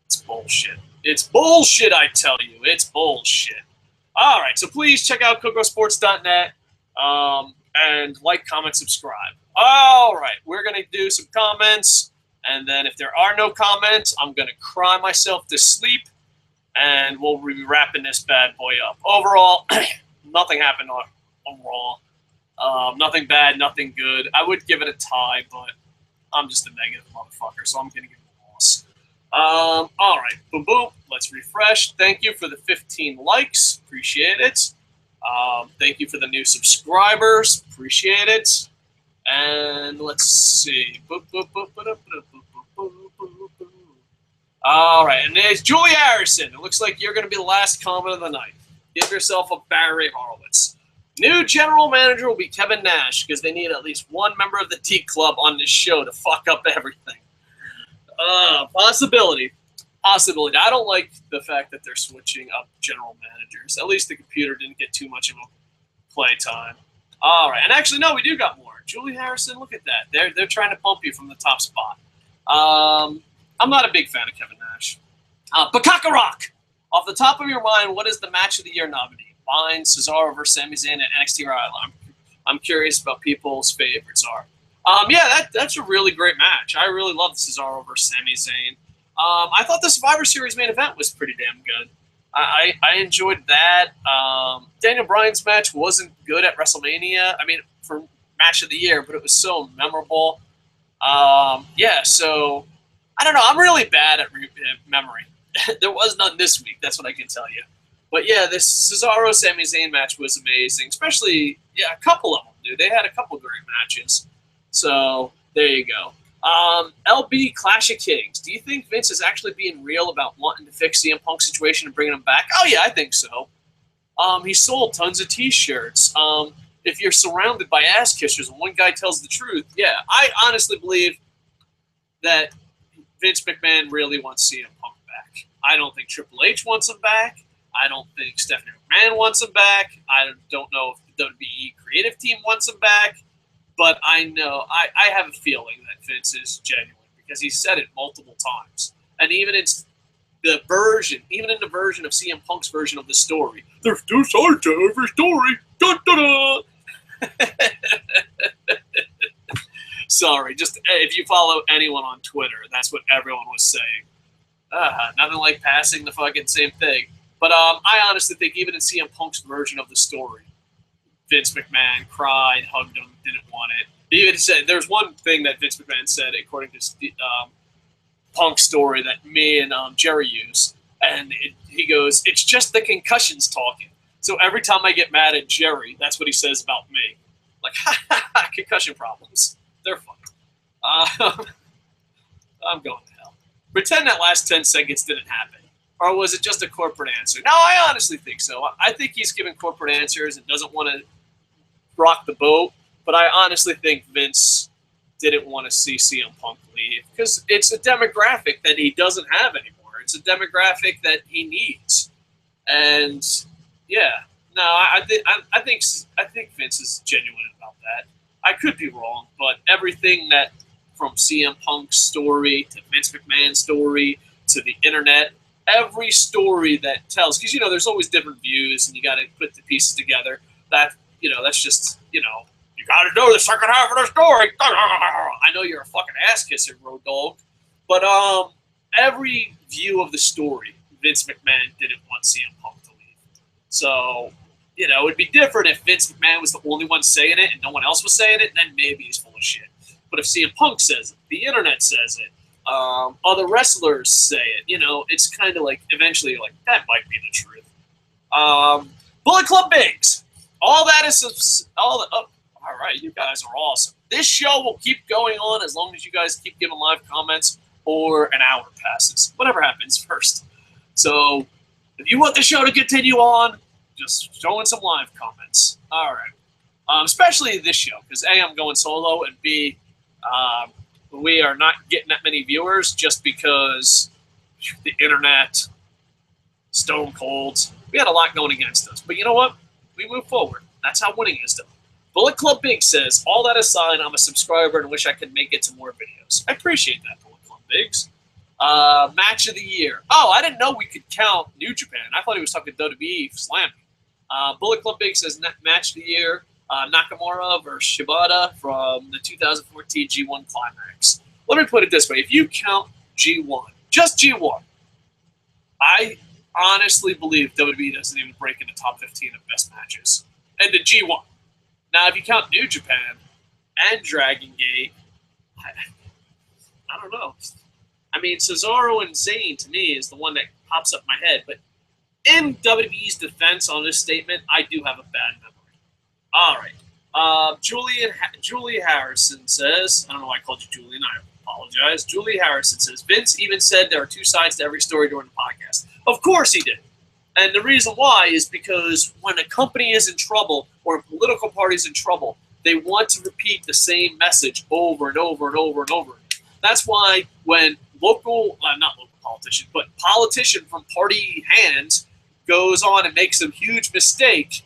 It's bullshit. It's bullshit, I tell you. It's bullshit. All right, so please check out kocosports.net and like, comment, subscribe. All right, we're going to do some comments, and then if there are no comments, I'm going to cry myself to sleep, and we'll be wrapping this bad boy up. Overall, nothing happened on Raw. Nothing bad, nothing good. I would give it a tie, but I'm just a negative motherfucker, so I'm going to give it a loss. All right, boom, boom. Let's refresh. Thank you for the 15 likes. Appreciate it. Thank you for the new subscribers. Appreciate it. And let's see. All right, and there's Julie Harrison. It looks like you're going to be the last comment of the night. Give yourself a Barry Horowitz. New general manager will be Kevin Nash because they need at least one member of the T Club on this show to fuck up everything. Possibility. I don't like the fact that they're switching up general managers. At least the computer didn't get too much of a play time. All right, and actually, no, we do got more. Julie Harrison, look at that. They're trying to pump you from the top spot. I'm not a big fan of Kevin Nash. Bakaka Rock. Off the top of your mind, what is the match of the year nominee? Mine, Cesaro versus Sami Zayn at NXT Raw. I'm curious about people's favorites are. Yeah, that's a really great match. I really love Cesaro versus Sami Zayn. I thought the Survivor Series main event was pretty damn good. I enjoyed that. Daniel Bryan's match wasn't good at WrestleMania. I mean, for match of the year, but it was so memorable. Yeah, so I don't know. I'm really bad at memory. There was none this week. That's what I can tell you. But yeah, this Cesaro Sami Zayn match was amazing. Especially, yeah, a couple of them, dude. They had a couple great matches. So there you go. LB Clash of Kings. Do you think Vince is actually being real about wanting to fix CM Punk's situation and bringing him back? Oh yeah, I think so. He sold tons of T-shirts. If you're surrounded by ass kissers and one guy tells the truth, yeah, I honestly believe that Vince McMahon really wants CM Punk back. I don't think Triple H wants him back. I don't think Stephanie McMahon wants him back. I don't know if the WWE creative team wants him back. But I know, I have a feeling that Vince is genuine because he said it multiple times. And even in the version of CM Punk's version of the story, there's two sides to every story. Dun, dun, dun. Sorry, just if you follow anyone on Twitter, that's what everyone was saying. Nothing like passing the fucking same thing. But I honestly think even in CM Punk's version of the story, Vince McMahon cried, hugged him, didn't want it. He even said, there's one thing that Vince McMahon said, according to Punk's story, that me and Jerry use. And he goes, it's just the concussions talking. So every time I get mad at Jerry, that's what he says about me. Like, concussion problems. They're fun. I'm going to hell. Pretend that last 10 seconds didn't happen. Or was it just a corporate answer? No, I honestly think so. I think he's giving corporate answers and doesn't want to rock the boat. But I honestly think Vince didn't want to see CM Punk leave because it's a demographic that he doesn't have anymore. It's a demographic that he needs. And yeah, no, I think Vince is genuine about that. I could be wrong, but everything that from CM Punk's story to Vince McMahon's story to the internet. Every story that tells, because, there's always different views, and you got to put the pieces together. That's just, you got to know the second half of the story. I know you're a fucking ass kisser, Road Dogg. But every view of the story, Vince McMahon didn't want CM Punk to leave. So, it'd be different if Vince McMahon was the only one saying it and no one else was saying it, then maybe he's full of shit. But if CM Punk says it, the internet says it, other wrestlers say it, it's kind of like, eventually you're like, that might be the truth. Bullet Club Bigs. All right, you guys are awesome. This show will keep going on as long as you guys keep giving live comments or an hour passes. Whatever happens first. So, if you want the show to continue on, just throw in some live comments. All right. Especially this show, because A, I'm going solo, and B, we are not getting that many viewers just because the internet, Stone Cold, we had a lot going against us. But you know what? We move forward. That's how winning is done. Bullet Club Big says, all that aside, I'm a subscriber and wish I could make it to more videos. I appreciate that, Bullet Club Bigs. Match of the year. Oh, I didn't know we could count New Japan. I thought he was talking WWE slamming. Bullet Club Big says, match of the year, Nakamura versus Shibata from the 2014 G1 Climax. Let me put it this way. If you count G1, just G1, I honestly believe WWE doesn't even break into top 15 of best matches. And the G1. Now, if you count New Japan and Dragon Gate, I don't know. I mean, Cesaro and Zayn, to me, is the one that pops up in my head. But in WWE's defense on this statement, I do have a bad memory. All right. Julie Harrison says, I don't know why I called you Julian. I apologize. Julie Harrison says, Vince even said there are two sides to every story during the podcast. Of course he did. And the reason why is because when a company is in trouble or a political party is in trouble, they want to repeat the same message over and over and over and over. That's why when not local politician, but politician from party hands goes on and makes a huge mistake,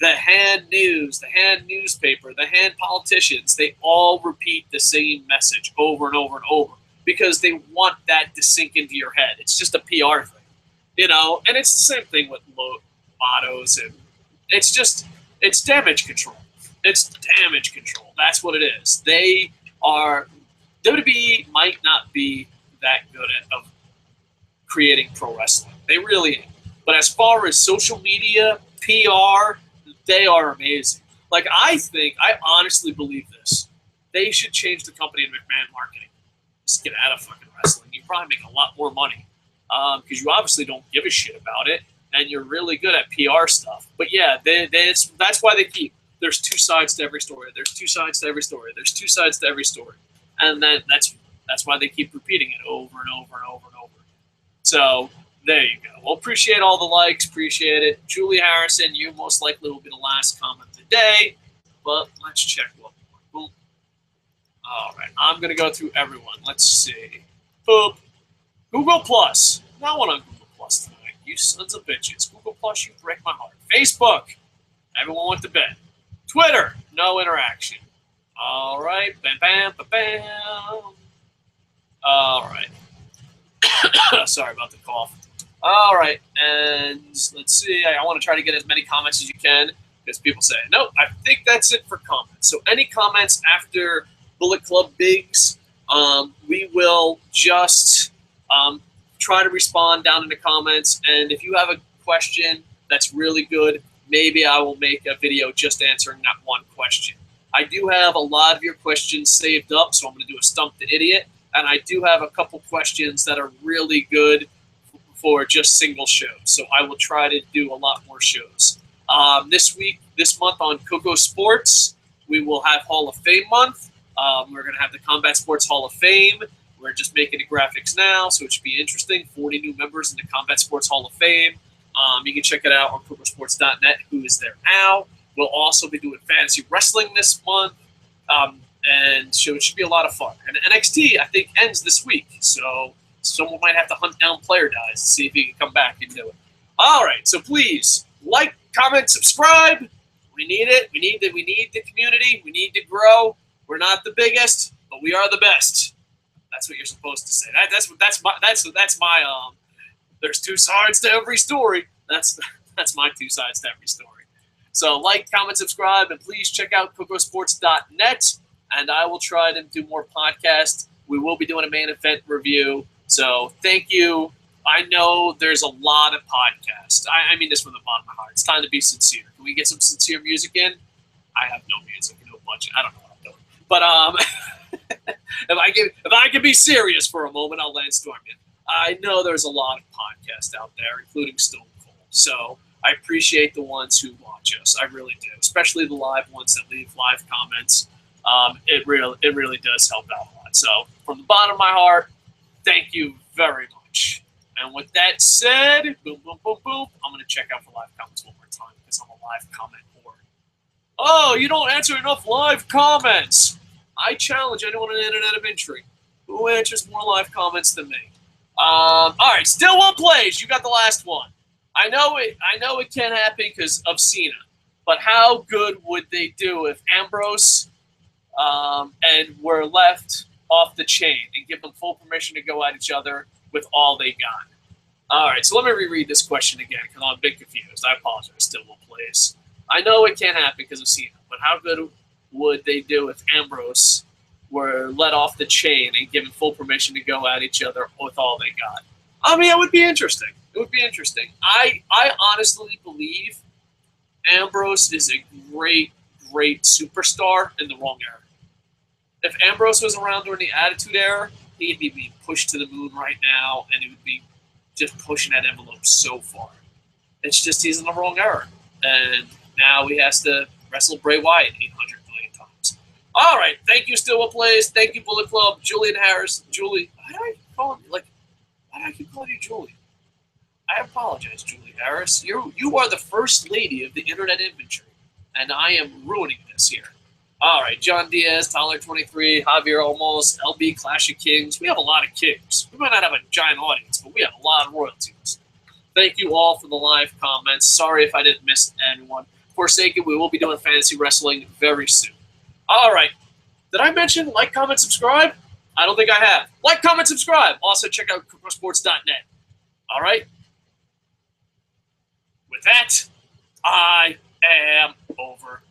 the hand news, the hand newspaper, the hand politicians, they all repeat the same message over and over and over because they want that to sink into your head. It's just a PR thing. And it's the same thing with mottos, and it's damage control. It's damage control. That's what it is. WWE might not be that good at creating pro wrestling. They really ain't. But as far as social media, PR, they are amazing. Like, I honestly believe this. They should change the company in McMahon marketing. Just get out of fucking wrestling. You probably make a lot more money. Because you obviously don't give a shit about it, and you're really good at PR stuff. But yeah, that's why they keep, there's two sides to every story. There's two sides to every story. There's two sides to every story. And that's why they keep repeating it over and over and over and over. So there you go. Well, appreciate all the likes. Appreciate it. Julie Harrison, you most likely will be the last comment of the day. But let's check one more. Boom. All right. I'm going to go through everyone. Let's see. Boop. Google Plus. Not one on Google Plus tonight. You sons of bitches. Google Plus, you break my heart. Facebook. Everyone went to bed. Twitter. No interaction. All right. Bam, bam, bam, bam. All right. Sorry about the cough. All right. And let's see. I want to try to get as many comments as you can because people say, no, I think that's it for comments. So any comments after Bullet Club Bigs, we will just try to respond down in the comments. And if you have a question that's really good, maybe I will make a video just answering that one question. I do have a lot of your questions saved up, so I'm going to do a Stump the Idiot. And I do have a couple questions that are really good for just single shows. So I will try to do a lot more shows. This month on Koco Sports, we will have Hall of Fame month. We're going to have the Combat Sports Hall of Fame. We're just making the graphics now, so it should be interesting. 40 new members in the Combat Sports Hall of Fame. You can check it out on CocoSports.net, who is there now. We'll also be doing fantasy wrestling this month, and so it should be a lot of fun. And NXT, I think, ends this week, so someone might have to hunt down Player Dies to see if he can come back and do it. All right, so please, like, comment, subscribe. We need it. We need the community. We need to grow. We're not the biggest, but we are the best. That's what you're supposed to say. That's my there's two sides to every story. That's my two sides to every story. So like, comment, subscribe, and please check out kocosports.net, and I will try to do more podcasts. We will be doing a main event review. So thank you. I know there's a lot of podcasts. I mean this from the bottom of my heart. It's time to be sincere. Can we get some sincere music in? I have no music, no budget. I don't know what I'm doing. But if I can be serious for a moment, I'll land storm you. I know there's a lot of podcasts out there, including Stone Cold. So I appreciate the ones who watch us. I really do, especially the live ones that leave live comments. It really does help out a lot. So from the bottom of my heart, thank you very much. And with that said, boom, boom, boom, boom, I'm going to check out for live comments one more time because I'm a live comment whore. Oh, you don't answer enough live comments. I challenge anyone on the internet of entry who answers more live comments than me. All right, still one plays. You got the last one. I know it can happen because of Cena, but how good would they do if Ambrose and were left off the chain and give them full permission to go at each other with all they got? All right, so let me reread this question again because I'm a bit confused. I apologize. Still one plays. I know it can't happen because of Cena, but how good would they do if Ambrose were let off the chain and given full permission to go at each other with all they got? I mean, it would be interesting. It would be interesting. I honestly believe Ambrose is a great superstar in the wrong era. If Ambrose was around during the Attitude Era, he'd be being pushed to the moon right now, and he would be just pushing that envelope so far. It's just he's in the wrong era. And now he has to wrestle Bray Wyatt 800 million times. All right. Thank you, Still What Plays. Thank you, Bullet Club. Julian Harris. Julie. Why do I keep calling you Julie? I apologize, Julie Harris. You are the first lady of the internet inventory, and I am ruining this here. All right. John Diaz, Tyler 23, Javier Almost, LB Clash of Kings. We have a lot of kings. We might not have a giant audience, but we have a lot of royalties. Thank you all for the live comments. Sorry if I didn't miss anyone. Forsaken, we will be doing fantasy wrestling very soon. All right. Did I mention like, comment, subscribe? I don't think I have. Like, comment, subscribe. Also, check out kocosports.net. All right? With that, I am over.